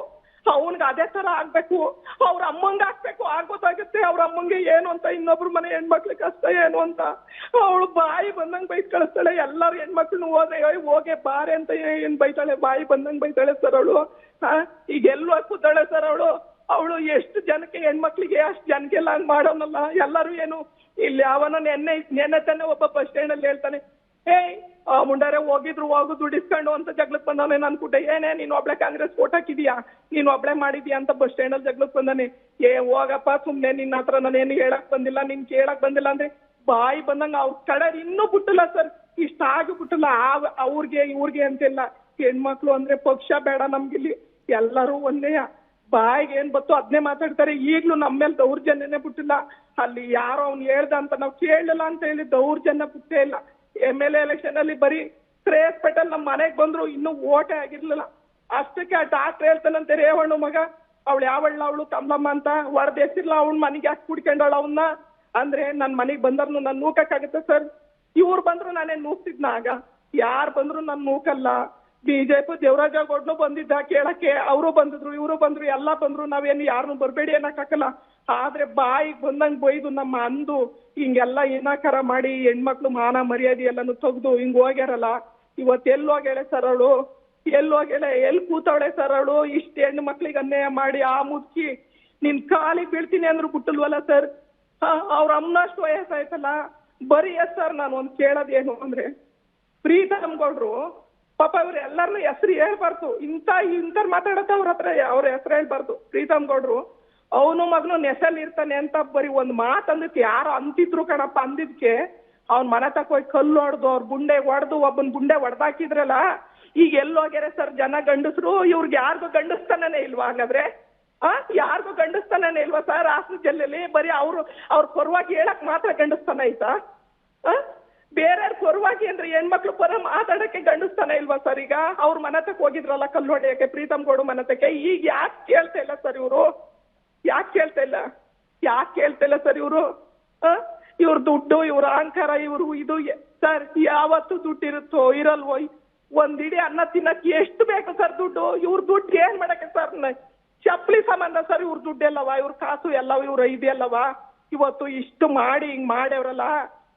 ಅವ್ನ್ಗೆ ಅದೇ ತರ ಆಗ್ಬೇಕು, ಅವ್ರ ಅಮ್ಮಂಗ ಆಗ್ಬೇಕು. ಗೊತ್ತಾಗುತ್ತೆ ಅವ್ರ ಅಮ್ಮಂಗೆ ಏನು ಅಂತ, ಇನ್ನೊಬ್ರು ಮನೆ ಹೆಣ್ಮಕ್ಳಿಗೆ ಕಷ್ಟ ಏನು ಅಂತ. ಅವಳು ಬಾಯಿ ಬಂದಂಗ್ ಬೈತ್ ಕಳಿಸ್ತಾಳೆ. ಎಲ್ಲಾರು ಹೆಣ್ಮಕ್ಳನ್ನ ಹೋಗೆ ಬಾರೆ ಅಂತ ಏನ್ ಬೈತಾಳೆ, ಬಾಯಿ ಬಂದಂಗ್ ಬೈತಾಳೆ ಸರ್ ಅವಳು. ಈಗ ಎಲ್ಲೋ ಕೂತಾಳೆ ಸರ್ ಅವಳು ಎಷ್ಟು ಜನಕ್ಕೆ ಹೆಣ್ಮಕ್ಳಿಗೆ ಅಷ್ಟು ಜನಕ್ಕೆಲ್ಲ ಹಂಗ್ ಮಾಡೋನಲ್ಲ. ಎಲ್ಲಾರು ಏನು ಇಲ್ಲಿ ಅವನ ನೆನ್ನೆ ತಾನೆ ಒಬ್ಬ ಬಸ್ ಸ್ಟ್ಯಾಂಡ್ ಅಲ್ಲಿ ಹೇಳ್ತಾನೆ, ಮುಂಡಾರೆ ಹೋಗು ದುಡಿಸ್ಕೊಂಡು ಅಂತ ಜಗ್ಲಕ್ ಬಂದವನೇ. ನನ್ ಕೂಟ ಏನೇ ನೀನ್ ಒಬ್ಳೆ ಕಾಂಗ್ರೆಸ್ ಓಟ್ ಹಾಕಿದ್ಯಾ, ನೀನ್ ಒಬ್ಳೆ ಮಾಡಿದ್ಯಾ ಅಂತ ಬಸ್ ಸ್ಟ್ಯಾಂಡ್ ಅಲ್ಲಿ ಜಗ್ಲಕ್ ಬಂದಾನೆ. ಹೋಗಪ್ಪ ಸುಮ್ನೆ, ನಿನ್ನ ಹತ್ರ ನಾನೇನು ಹೇಳಕ್ ಬಂದಿಲ್ಲ, ನೀನ್ ಕೇಳಕ್ ಬಂದಿಲ್ಲ ಅಂದ್ರೆ ಬಾಯಿ ಬಂದಂಗ ಅವ್ರ ಕಡೆ ಇನ್ನೂ ಬಿಟ್ಟಿಲ್ಲ ಸರ್. ಇಷ್ಟ ಆಗಿಬಿಟ್ಟಿಲ್ಲ ಅವ್ರಿಗೆ ಇವ್ರಿಗೆ ಅಂತೆಲ್ಲ. ಹೆಣ್ಮಕ್ಳು ಅಂದ್ರೆ ಪಕ್ಷ ಬೇಡ ನಮ್ಗಿಲ್ಲಿ, ಎಲ್ಲರೂ ಒಂದೇಯ. ಬಾಯಿಗೆ ಏನ್ ಬತ್ತು ಅದನ್ನೇ ಮಾತಾಡ್ತಾರೆ. ಈಗ್ಲೂ ನಮ್ಮ ಮೇಲೆ ದೌರ್ಜನ್ಯನೇ ಬಿಟ್ಟಿಲ್ಲ. ಅಲ್ಲಿ ಯಾರೋ ಅವ್ನು ಹೇಳ್ದ ಅಂತ ನಾವು ಕೇಳಲಿಲ್ಲ ಅಂತ ಹೇಳಿ ದೌರ್ಜನ್ಯ ಬಿಟ್ಟೇ ಇಲ್ಲ. MLA ಎಲೆಕ್ಷನ್ ಅಲ್ಲಿ ಬರೀ ಶ್ರೇಯಸ್ ಪಟೇಲ್ ನಮ್ಮ ಮನೆಗ್ ಬಂದ್ರು, ಇನ್ನೂ ಓಟೇ ಆಗಿರ್ಲಿಲ್ಲ. ಅಷ್ಟಕ್ಕೆ ಆ ಡಾಕ್ಟರ್ ಹೇಳ್ತಾನಂತೆ, ರೇವಣ್ಣ ಮಗ ಅವಳು ಅವಳು ಕಮಲಮ್ಮ ಅಂತ ಹೊಡೆದ್ ಎಸಿರ್ಲ ಅವ್ನ ಮನೆಗೆ ಹಾಕಿ ಕುಡ್ಕೊಂಡವಳ ಅವನ್ನ ಅಂದ್ರೆ ನನ್ ಮನೆಗ್ ಬಂದ್ರು ನನ್ ನೂಕಕ್ಕಾಗತ್ತೆ ಸರ್. ಇವ್ರು ಬಂದ್ರು ನಾನೇನ್ ನೂಕ್ತಿದ್ನ ಆಗ? ಯಾರು ಬಂದ್ರು ನನ್ ನೂಕಲ್ಲ. ಬಿಜೆಪಿ ದೇವರಾಜ ಗೌಡ್ನು ಬಂದಿದ್ದ ಕೇಳಕ್ಕೆ, ಅವರು ಬಂದಿದ್ರು, ಇವರು ಬಂದ್ರು, ಎಲ್ಲಾ ಬಂದ್ರು. ನಾವೇನು ಯಾರನ್ನು ಬರ್ಬೇಡಿ ಅನ್ನಕ್ಕಾಗಲ್ಲ. ಆದ್ರೆ ಬಾಯಿಗೆ ಬಂದಂಗ್ ಬೈದು ನಮ್ಮ ಅಂದು ಹಿಂಗೆಲ್ಲ ಏನಾಕಾರ ಮಾಡಿ ಹೆಣ್ಮಕ್ಳು ಮಾನ ಮರ್ಯಾದೆ ಎಲ್ಲಾನು ತೆಗ್ದು ಹಿಂಗ್ ಹೋಗ್ಯಾರಲ್ಲ. ಇವತ್ತು ಎಲ್ಲೋಗ್ಯಾಳೆ ಸರ್ ಅವಳು, ಎಲ್ಲೋಗ್ಯಾಳೆ, ಎಲ್ಲಿ ಕೂತವಳೆ ಸರ್ ಅವಳು? ಇಷ್ಟು ಹೆಣ್ಣು ಮಕ್ಳಿಗೆ ಅನ್ಯಾಯ ಮಾಡಿ ಆ ಮುದುಕಿ ನಿನ್ ಕಾಲಿಗೆ ಬೀಳ್ತೀನಿ ಅಂದ್ರು ಬಿಟ್ಟಲ್ವಲ್ಲ ಸರ್. ಅವ್ರ ಅಮ್ಮನಷ್ಟು ವಯಸ್ಸಾಯ್ತಲ್ಲ. ಬರೀ ಸರ್ ನಾನು ಒಂದ್ ಕೇಳೋದೇನು ಅಂದ್ರೆ, ಪ್ರೀತಮ್ ಗೌಡ್ರು ಪಾಪ ಇವ್ರು ಎಲ್ಲರನ್ನೂ ಹೆಸರು ಹೇಳ್ಬಾರ್ದು, ಇಂಥವ್ರು ಮಾತಾಡತ್ತೆ ಅವ್ರ ಹೆಸರು ಹೇಳ್ಬಾರ್ದು. ಪ್ರೀತಮ್ ಗೌಡ್ರು ಅವನು ಮಗನು ನೆಸಲ್ ಇರ್ತಾನೆ ಅಂತ ಬರೀ ಒಂದ್ ಮಾತು ಅಂದಿತ್ತು. ಯಾರು ಅಂತಿದ್ರು ಕಣಪ್ಪ, ಅಂದಿದ್ಕೆ ಅವ್ನ ಮನೆ ತಕ ಹೋಗಿ ಕಲ್ಲು ಹೊಡೆದು ಅವ್ರ ಗುಂಡೆ ಹೊಡೆದು ಒಬ್ಬನ್ ಗುಂಡೆ ಹೊಡೆದಾಕಿದ್ರಲ್ಲ. ಈಗ ಎಲ್ಲೋಗ್ಯಾರೆ ಸರ್ ಜನ ಗಂಡಸ್ರು? ಇವ್ರಿಗೆ ಯಾರಿಗೂ ಗಂಡಸ್ತಾನೇ ಇಲ್ವಾ ಹಾಗಾದ್ರೆ? ಯಾರಿಗೂ ಗಂಡಸ್ತಾನೇ ಇಲ್ವಾ ಸರ್? ಹಾಸನ ಜಿಲ್ಲೆಯಲ್ಲಿ ಬರೀ ಅವ್ರ ಪರವಾಗಿ ಹೇಳಕ್ ಮಾತ್ರ ಗಂಡಸ್ತಾನ ಐತಾ? ಬೇರೆ ಪರವಾಗಿ ಅಂದ್ರೆ ಹೆಣ್ಮಕ್ಳು ಪರ ಮಾತಾಡಕ್ಕೆ ಗಂಡಸ್ತಾನ ಇಲ್ವಾ ಸರ್? ಈಗ ಅವ್ರ ಮನೆ ತಕ ಹೋಗಿದ್ರಲ್ಲ ಕಲ್ಲು ಹೊಡೆಯಕ್ಕೆ, ಪ್ರೀತಮ್ ಗೌಡ ಮನೆ ತಕ. ಈಗ ಯಾಕೆ ಕೇಳ್ತಾ ಇಲ್ಲ ಸರ್ ಇವರು? ಯಾಕೆ ಕೇಳ್ತಾ ಇಲ್ಲ ಸರ್ ಇವರು? ಇವ್ರ ದುಡ್ಡು, ಇವ್ರ ಅಹಂಕಾರ, ಇವ್ರು ಇದು ಸರ್ ಯಾವತ್ತು ದುಡ್ಡು ಇರುತ್ತೋ ಇರಲ್ವೋ? ಒಂದಿಡಿ ಅನ್ನ ತಿನ್ನಕ್ಕೆ ಎಷ್ಟು ಬೇಕು ಸರ್ ದುಡ್ಡು? ಇವ್ರ ದುಡ್ಡು ಏನ್ ಮಾಡಕ್ಕೆ ಸರ್? ಚಪ್ಪಲಿ ಸಂಬಂಧ ಸರ್ ಇವ್ರ ದುಡ್ಡೆಲ್ಲವ, ಇವ್ರ ಕಾಸು ಎಲ್ಲವ, ಇವ್ರ ಇದೆಲ್ಲವ. ಇವತ್ತು ಇಷ್ಟು ಮಾಡಿ ಹಿಂಗ್ ಮಾಡ್ಯವ್ರಲ್ಲ,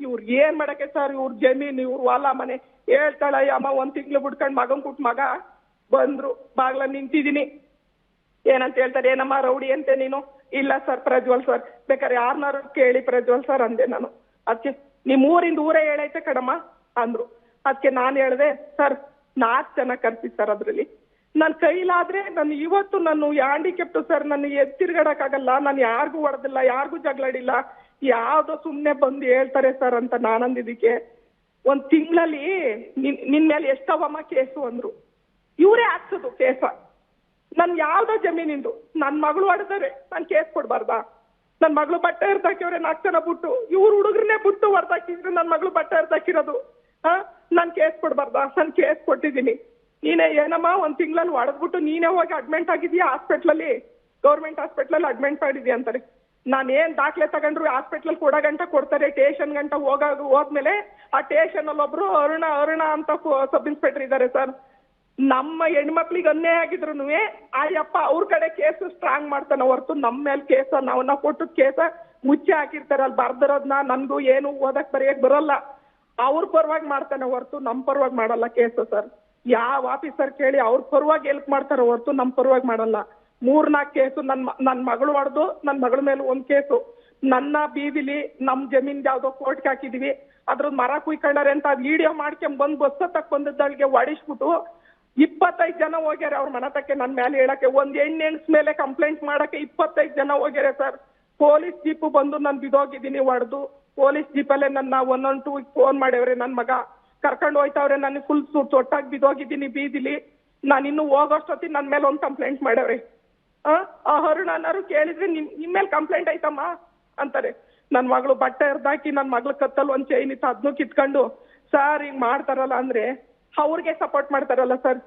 ಇವ್ರ ಏನ್ ಮಾಡಕ್ಕೆ ಸರ್? ಇವ್ರ ಜಮೀನು, ಇವ್ರ ಹೊಲ ಮನೆ. ಹೇಳ್ತಾಳ ಅಮ್ಮ 1 ತಿಂಗಳು ಬಿಡ್ಕೊಂಡ್ ಮಗನ್ ಕುಟ್ ಮಗ ಬಂದ್ರು, ಬಾಗ್ಲ ನಿಂತಿದೀನಿ. ಏನಂತ ಹೇಳ್ತಾರೆ, ಏನಮ್ಮ ರೌಡಿ ಅಂತೆ ನೀನು? ಇಲ್ಲ ಸರ್ ಪ್ರಜ್ವಲ್ ಸರ್, ಬೇಕಾದ್ರೆ ಯಾರನ್ನಾರು ಕೇಳಿ ಪ್ರಜ್ವಲ್ ಸರ್ ಅಂದೆ ನಾನು. ಅದಕ್ಕೆ ನಿಮ್ ಊರಿಂದ ಊರೇ ಹೇಳೈತೆ ಕಣಮ್ಮ ಅಂದ್ರು. ಅದಕ್ಕೆ ನಾನು ಹೇಳ್ದೆ, ಸರ್ 4 ಜನ ಕರ್ಸಿ ಸರ್, ಅದ್ರಲ್ಲಿ ನನ್ ಕೈಲಾದ್ರೆ ನಾನು ಇವತ್ತು ನಾನು ಹ್ಯಾಂಡಿಕ್ಯಾಪ್ಟು ಸರ್, ನನ್ನ ತಿರ್ಗಾಡಕ್ಕಾಗಲ್ಲ. ನಾನು ಯಾರಿಗೂ ಹೊಡೆದಿಲ್ಲ, ಯಾರಿಗೂ ಜಗಳಾಡಿಲ್ಲ. ಯಾವ್ದೋ ಸುಮ್ನೆ ಬಂದು ಹೇಳ್ತಾರೆ ಸರ್ ಅಂತ ನಾನಂದಿದ್ದಕ್ಕೆ 1 ತಿಂಗಳಲ್ಲಿ ನಿನ್ ಮೇಲೆ ಎಷ್ಟವಮ್ಮ ಕೇಸು ಅಂದ್ರು. ಇವರೇ ಹಾಕ್ಸೋದು ಕೇಸ. ನನ್ ಯಾವ್ದೋ ಜಮೀನಿಂದು ನನ್ ಮಗಳು ಹೊಡೆದಾರೆ, ನಾನ್ ಕೇಸ್ ಕೊಡ್ಬಾರ್ದಾ? ನನ್ ಮಗಳು ಬಟ್ಟೆ ಹರ್ದಾಕಿವ್ರೆ 4 ಜನ ಬಿಟ್ಟು, ಇವ್ರು ಹುಡುಗರನ್ನೇ ಬಿಟ್ಟು ಹೊಡೆದಾಕಿದ್ರು ನನ್ ಮಗಳು ಬಟ್ಟೆ ಹರ್ದಾಕಿರೋದು. ನಾನ್ ಕೇಸ್ ಕೊಡ್ಬಾರ್ದಾ? ನಾನ್ ಕೇಸ್ ಕೊಟ್ಟಿದ್ದೀನಿ. ನೀನೇ ಏನಮ್ಮ 1 ತಿಂಗಳಲ್ಲಿ ಹೊಡೆದ್ಬಿಟ್ಟು ನೀನೇ ಹೋಗಿ ಅಡ್ಮಿಟ್ ಆಗಿದೀಯಾ ಹಾಸ್ಪಿಟ್ಲಲ್ಲಿ, ಗೌರ್ಮೆಂಟ್ ಹಾಸ್ಪಿಟ್ಲಲ್ಲಿ ಅಡ್ಮಿಟ್ ಮಾಡಿದ್ಯಾ ಅಂತಾರೆ. ನಾನು ಏನ್ ದಾಖಲೆ ತಗೊಂಡ್ರು ಹಾಸ್ಪಿಟ್ಲಲ್ಲಿ ಕೊಡೋ ಗಂಟ ಕೊಡ್ತಾರೆ. ಟೇಷನ್ ಗಂಟ ಹೋದ್ಮೇಲೆ ಆ ಟೇಷನ್ ಅಲ್ಲಿ ಒಬ್ರು ಅರುಣ ಅಂತ ಸಬ್ ಇನ್ಸ್ಪೆಕ್ಟರ್ ಇದ್ದಾರೆ ಸರ್. ನಮ್ಮ ಹೆಣ್ಮಕ್ಳಿಗೆ ಅನ್ಯಾಯ ಆಗಿದ್ರು ಆ ಯಪ್ಪ ಅವ್ರ ಕಡೆ ಕೇಸು ಸ್ಟ್ರಾಂಗ್ ಮಾಡ್ತಾನೆ ಹೊರತು ನಮ್ಮ ಮೇಲೆ ಕೇಸ ನಾವು ಕೊಟ್ಟದ್ ಕೇಸ ಮುಚ್ಚಿ ಹಾಕಿರ್ತಾರೆ. ಅಲ್ಲಿ ಬರ್ದಿರೋದ್ನ ನನ್ಗೂ ಏನು ಓದಕ್ ಬರೆಯಕ್ ಬರಲ್ಲ. ಅವ್ರ ಪರವಾಗಿ ಮಾಡ್ತಾನೆ ಹೊರತು ನಮ್ಮ ಪರವಾಗಿ ಮಾಡಲ್ಲ ಕೇಸು ಸರ್. ಯಾವ ಆಫೀಸರ್ ಕೇಳಿ ಅವ್ರ ಪರವಾಗಿ ಹೆಲ್ಪ್ ಮಾಡ್ತಾರೆ ಹೊರತು ನಮ್ಮ ಪರವಾಗಿ ಮಾಡಲ್ಲ. 3-4 ಕೇಸು ನನ್ ಮಗಳು ಹೊಡೆದು ನನ್ನ ಮಗಳ ಮೇಲೆ 1 ಕೇಸು, ನನ್ನ ಬೀದಿಲಿ ನಮ್ ಜಮೀನ್ ಯಾವ್ದೋ ಕೋರ್ಟ್ಗೆ ಹಾಕಿದೀವಿ, ಅದ್ರದ್ ಮರ ಕುಯ್ಕೊಂಡಾರೆ ಅಂತ ವಿಡಿಯೋ ಮಾಡ್ಕೊಂಡ್ ಬಂದ್ ಬಸ್ ತಕ್ ಬಂದಿದ್ದಳಿಗೆ ಹೊಡಿಸ್ಬಿಟ್ಟು 25 ಜನ ಹೋಗ್ಯಾರೆ ಅವ್ರ ಮನತಕ್ಕೆ ನನ್ ಮೇಲೆ ಹೇಳಕ್ಕೆ. ಒಂದ್ ಹೆಣ್ಸ್ ಮೇಲೆ ಕಂಪ್ಲೇಂಟ್ ಮಾಡಕ್ಕೆ 25 ಜನ ಹೋಗ್ಯಾರೆ ಸರ್. ಪೊಲೀಸ್ ಜೀಪು ಬಂದು ನಾನು ಬಿದೋಗಿದ್ದೀನಿ ಹೊಡೆದು. ಪೊಲೀಸ್ ಜೀಪಲ್ಲೇ ನನ್ನ 112 ಫೋನ್ ಮಾಡ್ಯವ್ರೆ. ನನ್ ಮಗ ಕರ್ಕೊಂಡು ಹೋಯ್ತವ್ರೆ. ನಾನು ಫುಲ್ ತೊಟ್ಟಾಗಿ ಬಿದೋಗಿದ್ದೀನಿ ಬೀದಿಲಿ. ನಾನು ಇನ್ನು ಹೋಗೋಷ್ಟೊತ್ತಿ ನನ್ ಮೇಲೆ ಒಂದು ಕಂಪ್ಲೇಂಟ್ ಮಾಡ್ಯವ್ರೆ. ಆ ಅರುಣನಾರು ಕೇಳಿದ್ರೆ ನಿಮ್ ಮೇಲೆ ಕಂಪ್ಲೇಂಟ್ ಐತಮ್ಮ ಅಂತಾರೆ. ನನ್ ಮಗಳು ಬಟ್ಟೆ ಹರಿದಾಕಿ ನನ್ ಮಗಳ ಕತ್ತಲ್ ಒಂದ್ ಚೈನ್ ಇತ್ತು ಅದನ್ನು ಕಿತ್ಕೊಂಡು ಸರ್ ಹಿಂಗ್ ಮಾಡ್ತಾರಲ್ಲ ಅಂದ್ರೆ ಅವ್ರಿಗೆ ಸಪೋರ್ಟ್ ಮಾಡ್ತಾರಲ್ಲ ಸರ್.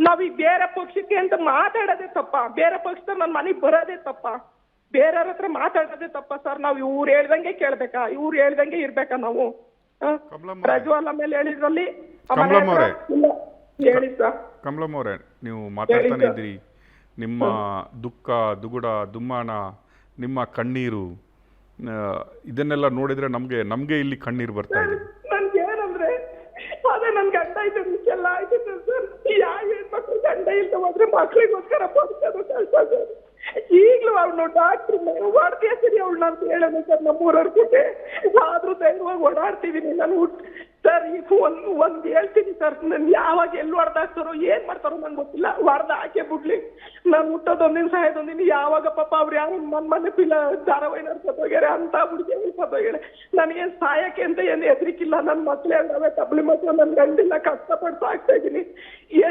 ನಾವೀಗ ಬೇರೆ ಪಕ್ಷಕ್ಕೆ ಅಂತ ಮಾತಾಡೋದೇ ತಪ್ಪ. ಬೇರೆ ಪಕ್ಷದ ನನ್ ಮನೆಗ್ ಬರೋದೇ ತಪ್ಪ. ಬೇರೆಯವ್ರ ಹತ್ರ ಮಾತಾಡೋದೇ ತಪ್ಪ ಸರ್. ನಾವ್ ಇವ್ರು ಹೇಳ್ದಂಗೆ ಕೇಳ್ಬೇಕಾ? ಇವ್ರು ಹೇಳ್ದಂಗೆ ಇರ್ಬೇಕಾ ನಾವು? ಪ್ರಜ್ವಲ್ ಮೇಲೆ ಹೇಳಿದ್ರಲ್ಲಿ ಹೇಳಿ ಸರ್. ಕಮಲಮ್ಮ ಅವರೇ, ನೀವು ಮಾತಾಡ್ತಾನೆ ಇದ್ರಿ. ನಿಮ್ಮ ದುಃಖ, ದುಗುಡ, ದುಮ್ಮಾನ, ನಿಮ್ಮ ಕಣ್ಣೀರು ಇದನ್ನೆಲ್ಲ ನೋಡಿದ್ರೆ ನಮ್ಗೆ ಇಲ್ಲಿ ಕಣ್ಣೀರು ಬರ್ತಾ ಇದೆ. ನನ್ಗೆ ಏನಂದ್ರೆ ಅದೇ ನನ್ ಗಂಡ ಇದಕ್ಕೆಲ್ಲ ಆಯ್ತು ಸರ್. ಯಾವ ಹೆಣ್ಮಕ್ಳು ಗಂಡ ಇಲ್ದ ಹೋದ್ರೆ ಮಕ್ಳಿಗೋಸ್ಕರ ಬದುಕೋದು ಕಷ್ಟ ಸರ್. ಈಗ್ಲೂ ಅವಳು ಡಾಕ್ಟ್ರ್ ಹೊಡ್ತೀಯ ಸರಿ ಅವಳು ನಾನು ಹೇಳೋದು ಸರ್. ನಮ್ಮೂರವ್ರ ಕೂಟೆ ಆದ್ರೂ ಧೈರ್ಯವಾಗಿ ಓಡಾಡ್ತಿದೀನಿ ನಾನು ಸರ್. ಈಗ ಒಂದ್ ಹೇಳ್ತೀನಿ ಸರ್, ನನ್ ಯಾವಾಗ ಎಲ್ಲಿ ಹೊಡೆದಾಕ್ತಾರೋ ಏನ್ ಮಾಡ್ತಾರೋ ನಂಗೆ ಗೊತ್ತಿಲ್ಲ. ಹೊಡೆದ ಹಾಕೇ ಬಿಡ್ಲಿ. ನಾನು ಹುಟ್ಟೋದೊಂದಿನ ಸಾಯೋದೊಂದಿನ ಯಾವಾಗ ಪಾಪ ಅವ್ರು ಯಾರು ನನ್ನ ಮನೆ ಧಾರಾವಾಹಿ ನಡ್ಸೋಗ್ಯಾರೆ ಅಂತ ಹುಡುಗಿ ಹೋಗ್ಯಾರೆ. ನನಗೇನ್ ಸಾಯಕ್ಕೆ ಅಂತ ಏನು ಹೆದರಿಕಿಲ್ಲ. ನನ್ನ ಮಕ್ಳು ಎಲ್ಲವೇ ತಬ್ಲಿ ಮಕ್ಕಳು ನನ್ನ ಗಂಡಿಲ್ಲ ಕಷ್ಟಪಟ್ಟು ಸಾಕ್ತಾ ಇದ್ದೀನಿ.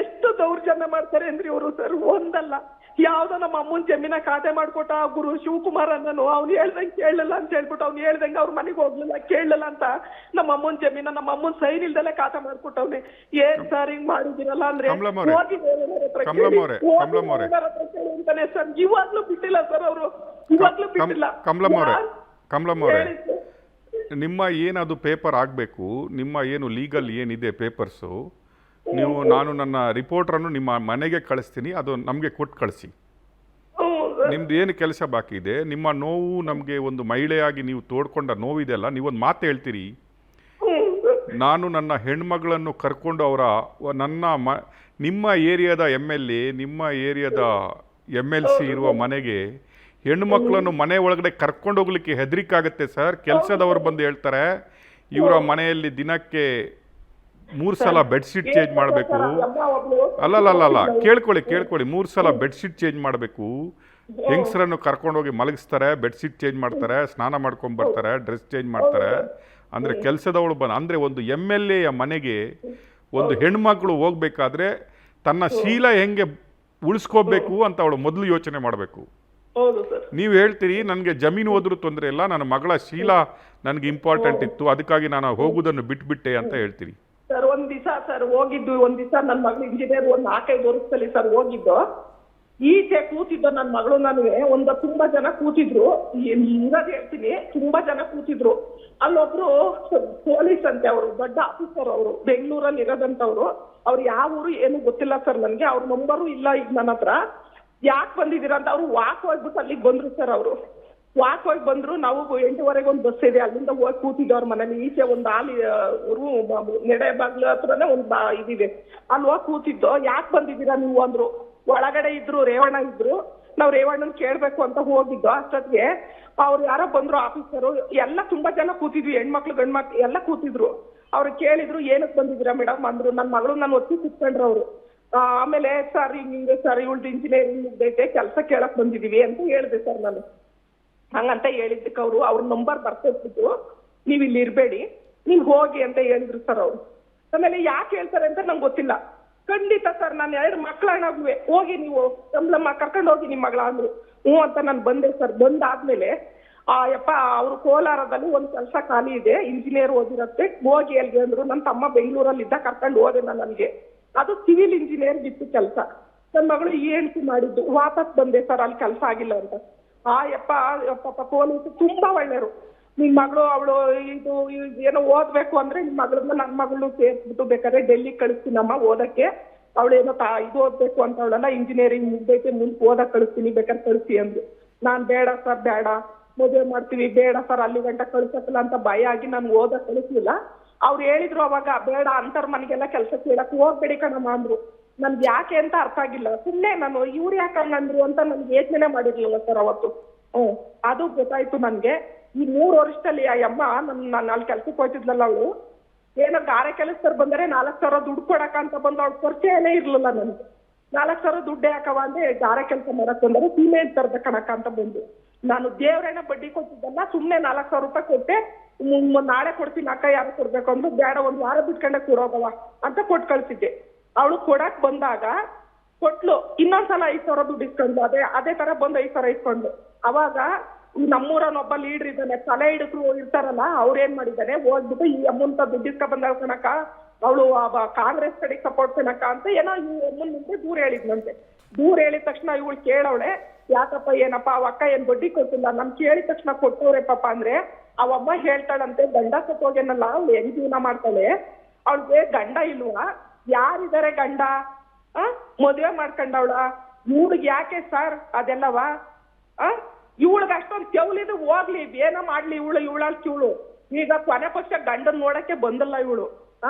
ಎಷ್ಟು ದೌರ್ಜನ್ಯ ಮಾಡ್ತಾರೆ ಅಂದ್ರೆ ಇವರು ಸರ್. ಒಂದಲ್ಲ ಯಾವ್ದೋ ನಮ್ಮ ಅಮ್ಮನ ಜಮೀನ ಖಾತೆ ಮಾಡ್ಕೊಟ್ಟ ಗುರು ಶಿವಕುಮಾರ್ ಅನ್ನನು ಅವ್ನು ಹೇಳ್ದಂಗೆ ಕೇಳಲಿಲ್ಲ ಅಂತ ಹೇಳ್ಬಿಟ್ಟು ಅವ್ನು ಹೇಳ್ದಂಗೆ ಅವ್ರ ಮನೆಗೆ ಹೋಗ್ಲಿಲ್ಲ ಕೇಳಲಿಲ್ಲ ಅಂತ ನಮ್ಮ ಅಮ್ಮನ ಜಮೀನ ನಮ್ಮ ಅಮ್ಮನ ಸೈನ್ ಇಲ್ದಲ್ಲೇ ಖಾತೆ ಮಾಡ್ಕೊಟ್ಟವ್ನೆ. ಏನ್ ಸರ್ ಹಿಂಗ್ ಮಾಡಿದಿರಲ್ಲ ಅಂದ್ರೆ ಅಂತಾನೆ ಸರ್. ಇವಾಗ್ಲೂ ಬಿಟ್ಟಿಲ್ಲ ಸರ್ ಅವರು. ಇವಾಗ್ಲೂ ಬಿಟ್ಟಿಲ್ಲ. ಕಮಲಮ್ಮ ಅವರೇ, ನಿಮ್ಮ ಏನದು ಪೇಪರ್ ಆಗಬೇಕು, ನಿಮ್ಮ ಏನು ಲೀಗಲ್ ಏನಿದೆ ಪೇಪರ್ಸು, ನಾನು ನನ್ನ ರಿಪೋರ್ಟ್ರನ್ನು ನಿಮ್ಮ ಮನೆಗೆ ಕಳಿಸ್ತೀನಿ. ಅದು ನಮಗೆ ಕೊಟ್ಟು ಕಳಿಸಿ. ನಿಮ್ದು ಏನು ಕೆಲಸ ಬಾಕಿ ಇದೆ, ನಿಮ್ಮ ನೋವು ನಮಗೆ ಒಂದು ಮಹಿಳೆಯಾಗಿ ನೀವು ತೋಡ್ಕೊಂಡ ನೋವಿದೆಯಲ್ಲ, ನೀವೊಂದು ಮಾತು ಹೇಳ್ತೀರಿ. ನಾನು ನನ್ನ ಹೆಣ್ಮಗಳನ್ನು ಕರ್ಕೊಂಡು ನಿಮ್ಮ ಏರಿಯಾದ MLA, ನಿಮ್ಮ ಏರಿಯಾದ MLC ಇರುವ ಮನೆಗೆ ಹೆಣ್ಮಕ್ಳನ್ನು ಮನೆ ಒಳಗಡೆ ಕರ್ಕೊಂಡು ಹೋಗ್ಲಿಕ್ಕೆ ಹೆದರಿಕಾಗುತ್ತೆ ಸರ್. ಕೆಲಸದವರು ಬಂದು ಹೇಳ್ತಾರೆ ಇವರ ಮನೆಯಲ್ಲಿ ದಿನಕ್ಕೆ 3 ಸಲ ಬೆಡ್ಶೀಟ್ ಚೇಂಜ್ ಮಾಡಬೇಕು. ಅಲ್ಲಲ್ಲ ಕೇಳ್ಕೊಳ್ಳಿ 3 ಸಲ ಬೆಡ್ಶೀಟ್ ಚೇಂಜ್ ಮಾಡಬೇಕು. ಹೆಂಗಸರನ್ನು ಕರ್ಕೊಂಡೋಗಿ ಮಲಗಿಸ್ತಾರೆ, ಬೆಡ್ಶೀಟ್ ಚೇಂಜ್ ಮಾಡ್ತಾರೆ, ಸ್ನಾನ ಮಾಡ್ಕೊಂಡು ಬರ್ತಾರೆ, ಡ್ರೆಸ್ ಚೇಂಜ್ ಮಾಡ್ತಾರೆ. ಅಂದರೆ ಕೆಲಸದವಳು ಅಂದರೆ ಒಂದು MLA ಮನೆಗೆ ಒಂದು ಹೆಣ್ಮಕ್ಳು ಹೋಗ್ಬೇಕಾದ್ರೆ ತನ್ನ ಶೀಲ ಹೆಂಗೆ ಉಳಿಸ್ಕೋಬೇಕು ಅಂತ ಅವಳು ಮೊದಲು ಯೋಚನೆ ಮಾಡಬೇಕು. ನೀವು ಹೇಳ್ತೀರಿ ನನಗೆ ಜಮೀನು ಹೋದ್ರೂ ತೊಂದರೆ ಇಲ್ಲ, ನನ್ನ ಮಗಳ ಶೀಲ ನನಗೆ ಇಂಪಾರ್ಟೆಂಟ್ ಇತ್ತು, ಅದಕ್ಕಾಗಿ ನಾನು ಹೋಗುವುದನ್ನು ಬಿಟ್ಬಿಟ್ಟೆ ಅಂತ ಹೇಳ್ತೀರಿ. ಸರ್ ಒಂದ್ ದಿವಸ ಹೋಗಿದ್ದು, ನನ್ನ ಮಗಳು ಇಂಜಿನಿಯರ್ 4-5 ವರ್ಷದಲ್ಲಿ ಸರ್ ಹೋಗಿದ್ದು. ಈಚೆ ಕೂತಿದ್ದು ನನ್ನ ಮಗಳು ನನಗೆ ತುಂಬಾ ಜನ ಕೂತಿದ್ರು. ಇರೋದು ಹೇಳ್ತೀನಿ, ತುಂಬಾ ಜನ ಕೂತಿದ್ರು. ಅಲ್ಲೊಬ್ರು ಪೊಲೀಸ್ ಅಂತೆ, ಅವರು ದೊಡ್ಡ ಆಫೀಸರ್, ಅವರು ಬೆಂಗಳೂರಲ್ಲಿ ಇರೋದಂತವ್ರು. ಅವ್ರು ಯಾವ ಊರು ಏನು ಗೊತ್ತಿಲ್ಲ ಸರ್ ನನಗೆ. ಅವ್ರ ನಂಬರು ಇಲ್ಲ ಈಗ ನನ್ನ ಹತ್ರ. ಯಾಕೆ ಬಂದಿದ್ದೀರಾ ಅಂತ ಅವ್ರು ವಾಕ್ ಹೋಗ್ಬಿಟ್ಟು ಅಲ್ಲಿಗೆ ಬಂದ್ರು ಸರ್. ಅವರು ವಾಕ್ ಹೋಗಿ ಬಂದ್ರು. ನಾವು 8:15 ಒಂದು ಬಸ್ ಇದೆ, ಅಲ್ಲಿಂದ ಹೋಗಿ ಕೂತಿದ್ದು ಅವ್ರ ಮನೇಲಿ. ಈಚೆ ಒಂದು ನೆಡೆ ಬಾಗ್ಲ ಹತ್ರನೇ ಒಂದು ಇದಿದೆ, ಅಲ್ಲಿ ಹೋಗಿ ಕೂತಿದ್ದು. ಯಾಕೆ ಬಂದಿದ್ದೀರಾ ನೀವು ಅಂದ್ರು. ಒಳಗಡೆ ಇದ್ರು, ರೇವಣ್ಣ ಇದ್ರು. ನಾವು ರೇವಣ್ಣನ್ ಕೇಳ್ಬೇಕು ಅಂತ ಹೋಗಿದ್ದು. ಅಷ್ಟೊತ್ತಿಗೆ ಅವ್ರು ಯಾರೋ ಬಂದ್ರು ಆಫೀಸರು. ಎಲ್ಲ ತುಂಬಾ ಜನ ಕೂತಿದ್ವಿ, ಹೆಣ್ಮಕ್ಳು ಗಂಡ್ಮಕ್ಳು ಎಲ್ಲ ಕೂತಿದ್ರು. ಅವ್ರು ಕೇಳಿದ್ರು ಏನಕ್ಕೆ ಬಂದಿದ್ದೀರಾ ಮೇಡಮ್ ಅಂದ್ರು. ನನ್ನ ಮಗಳು ನಾನು ಒತ್ತಿ ಕೂತ್ಕೊಂಡ್ರು ಅವರು. ಆಮೇಲೆ ಸರ್ ಹಿಂಗೆ ಸರ್ ಇವಳ್ದು ಇಂಜಿನಿಯರಿಂಗ್ ಮುಗ್ದೈತೆ, ಕೆಲಸ ಕೇಳಕ್ ಬಂದಿದೀವಿ ಅಂತ ಹೇಳಿದೆ ಸರ್ ನಾನು. ಹಂಗಂತ ಹೇಳಿದ್ದಕ್ಕೆ ಅವ್ರ ನಂಬರ್ ಬರ್ತಿತ್ತು, ನೀವು ಇಲ್ಲಿ ಇರಬೇಡಿ, ನೀವು ಹೋಗಿ ಅಂತ ಹೇಳಿದ್ರು ಸರ್ ಅವರು. ಆಮೇಲೆ ಯಾಕೆ ಹೇಳ್ತಾರೆ ಅಂತ ನಂಗೆ ಗೊತ್ತಿಲ್ಲ. ಖಂಡಿತ ಸರ್, ನಾನು 2 ಮಕ್ಕಳಾಗುವೆ, ಹೋಗಿ ನೀವು ಕಮಲಮ್ಮ ಕರ್ಕೊಂಡು ಹೋಗಿ ನಿಮ್ಮ ಮಗಳ ಅಂದ್ರು. ಅಂತ ನಾನು ಬಂದೆ ಸರ್. ಬಂದಾದ್ಮೇಲೆ ಅವರು ಕೋಲಾರದಲ್ಲಿ ಒಂದು ಕೆಲಸ ಖಾಲಿ ಇದೆ, ಇಂಜಿನಿಯರ್ ಓದಿರತ್ತೆ, ಹೋಗಿ ಎಲ್ಗೆ ಅಂದ್ರು. ನನ್ನ ತಮ್ಮ ಬೆಂಗಳೂರಲ್ಲಿ ಇದ್ದ, ಕರ್ಕೊಂಡು ಹೋದೆ ನಾನು. ನನಗೆ ಅದು ಸಿವಿಲ್ ಇಂಜಿನಿಯರ್ ಇತ್ತು ಕೆಲಸ. ನನ್ನ ಮಗಳು ENT ಮಾಡಿದ್ದು. ವಾಪಸ್ ಬಂದೆ ಸರ್, ಅಲ್ಲಿ ಕೆಲಸ ಆಗಿಲ್ಲ ಅಂತ. ಪಾಪ ಪೊಲೀಸ್ ತುಂಬಾ ಒಳ್ಳೆಯರು. ನಿನ್ ಮಗಳು ಅವಳು ಏನೋ ಓದ್ಬೇಕು ಅಂದ್ರೆ ನಿಮ್ ಮಗಳನ್ನ ನನ್ನ ಮಗಳು ಸೇರ್ಸ್ಬಿಟ್ಟು ಬೇಕಾದ್ರೆ ಡೆಲ್ಲಿ ಕಳಿಸ್ತೀನಮ್ಮ ಓದಕ್ಕೆ, ಅವಳೇನೋ ಇದು ಓದ್ಬೇಕು ಅಂತ ಅವಳೆಲ್ಲ ಇಂಜಿನಿಯರಿಂಗ್ ಮುಗ್ದೈತೆ ಮುಂದೆ ಓದಕ್ ಕಳಿಸ್ತೀನಿ ಬೇಕಾದ್ರೆ ಕಳಿಸಿ ಅಂದ್ರು. ನಾನ್ ಬೇಡ ಸರ್ ಬೇಡ, ಮದುವೆ ಮಾಡ್ತೀವಿ ಬೇಡ ಸರ್, ಅಲ್ಲಿ ಗಂಟ ಕಳ್ಸಕ್ಕಿಲ್ಲ ಅಂತ ಭಯ ಆಗಿ ನಾನು ಓದಕ್ ಕಳಿಸ್ಲಿಲ್ಲ. ಅವ್ರು ಹೇಳಿದ್ರು ಅವಾಗ ಬೇಡ ಅಂತರ್ ಮನೆಗೆಲ್ಲ ಕೆಲಸ ಕೇಳಕ್ ಹೋಗ್ಬೇಡಿ ಕಣಮ್ಮ ಅಂದ್ರು. ನನ್ಗೆ ಯಾಕೆ ಅಂತ ಅರ್ಥ ಆಗಿಲ್ಲ. ಸುಮ್ನೆ ನಾನು ಇವ್ರು ಯಾಕೆ ಹಂಗಂದ್ರು ಅಂತ ನನ್ಗೆ ಯೋಚನೆ ಮಾಡಿರ್ಲಿಲ್ಲ ಸರ್ ಅವತ್ತು. ಅದು ಗೊತ್ತಾಯ್ತು ನನ್ಗೆ. ಈ 3 ವರ್ಷದಲ್ಲಿ ಆ ಅಮ್ಮ ನಾನು ಅಲ್ಲಿ ಕೆಲ್ಸಕ್ಕೆ ಹೋಗ್ತಿದ್ಲಲ್ಲ, ಅವಳು ಏನೋ ಗಾರೆ ಕೆಲಸದವ್ರು ಬಂದರೆ 4,000 ದುಡ್ಡು ಕೊಡಕ ಅಂತ ಬಂದು ಅವ್ಳ ಪರಿಚಯನೇ ಇರ್ಲಿಲ್ಲ ನನ್ಗೆ. 4,000 ದುಡ್ಡೇ ಹಾಕವ ಅಂದ್ರೆ ಗಾರೆ ಕೆಲಸ ಮಾಡಕ್ ಬಂದರೆ ಸಿಮೆಂಟ್ ತರದ ಕಣಕ ಅಂತ ಬಂದು ನಾನು ದೇವ್ರೇನ ಬಡ್ಡಿ ಕೊಟ್ಟಿದ್ದಲ್ಲ, ಸುಮ್ನೆ 4,000 ರೂಪಾಯಿ ಕೊಟ್ಟೆ, ನಾಳೆ ಕೊಡ್ತೀನಿ ಅಕ್ಕ ಯಾರು ಕೊಡ್ಬೇಕು ಅಂದ್ರು. ಬೇಡ ಒಂದ್ ವಾರ ಬಿಟ್ಕೊಂಡೆ ಕೂರೋಗವ ಅಂತ ಕೊಟ್ಟು ಕಳ್ಸಿದ್ದೆ. ಅವಳು ಕೊಡಕ್ ಬಂದಾಗ ಕೊಟ್ಲು, ಇನ್ನೊಂದ್ಸಲ 5,000 ದುಡ್ಡು ಇಸ್ಕೊಂಡು ಅದೇ ತರ ಬಂದು 5,000 ಇಸ್ಕೊಂಡು. ಅವಾಗ ನಮ್ಮೂರನೊಬ್ಬ ಲೀಡರ್ ಇದ್ದಾನೆ, ತಲೆ ಹಿಡಿದ್ರು ಇರ್ತಾರಲ್ಲ, ಅವ್ರೇನ್ ಮಾಡಿದ್ದಾನೆ ಹೋಗ್ಬಿಟ್ಟು ಈ ಅಮ್ಮಂತ ದುಡ್ಡು ಇಸ್ಕ ಬಂದಾಗ ಕಣಕ ಅವಳು ಕಾಂಗ್ರೆಸ್ ಕಡೆಗೆ ಸಪೋರ್ಟ್ ಕಣಕ ಅಂತ ಏನೋ ಈ ಅಮ್ಮನ ಮುಂದೆ ದೂರ ಹೇಳಿದ್ನಂತೆ. ದೂರ ಹೇಳಿದ ತಕ್ಷಣ ಇವಳು ಕೇಳವಳೆ, ಯಾಕಪ್ಪ ಏನಪ್ಪ ಅವ ಅಕ್ಕ ಏನ್ ಬಡ್ಡಿ ಕೊಟ್ಟಿಲ್ಲ, ನಮ್ ಕೇಳಿದ ತಕ್ಷಣ ಕೊಟ್ಟವ್ರೆ ಪಾಪ ಅಂದ್ರೆ. ಅವಮ್ಮ ಹೇಳ್ತಾಳಂತೆ, ಗಂಡ ಸತ್ತೋಗೇನಲ್ಲ ಅವ್ಳು ಹೆಂಗ್ ಜೀವನ ಮಾಡ್ತಾಳೆ, ಅವಳಿಗೆ ಗಂಡ ಇಲ್ವಾ, ಯಾರಿದಾರೆ ಗಂಡ, ಮದ್ವೆ ಮಾಡ್ಕೊಂಡವಳ, ಇವ್ಳಿಗೆ ಯಾಕೆ ಸರ್ ಅದೆಲ್ಲವಾ, ಇವಳಿಗೆ ಅಷ್ಟೊಂದು ಕೆವ್ಲಿದು ಹೋಗ್ಲಿ ಏನೋ ಮಾಡ್ಲಿ, ಇವಳಲ್ಲಿ ಕಿವಳು ಈಗ ಕೊನೆ ಪಕ್ಷ ಗಂಡನ್ ನೋಡಕ್ಕೆ ಬಂದಲ್ಲ ಇವಳು.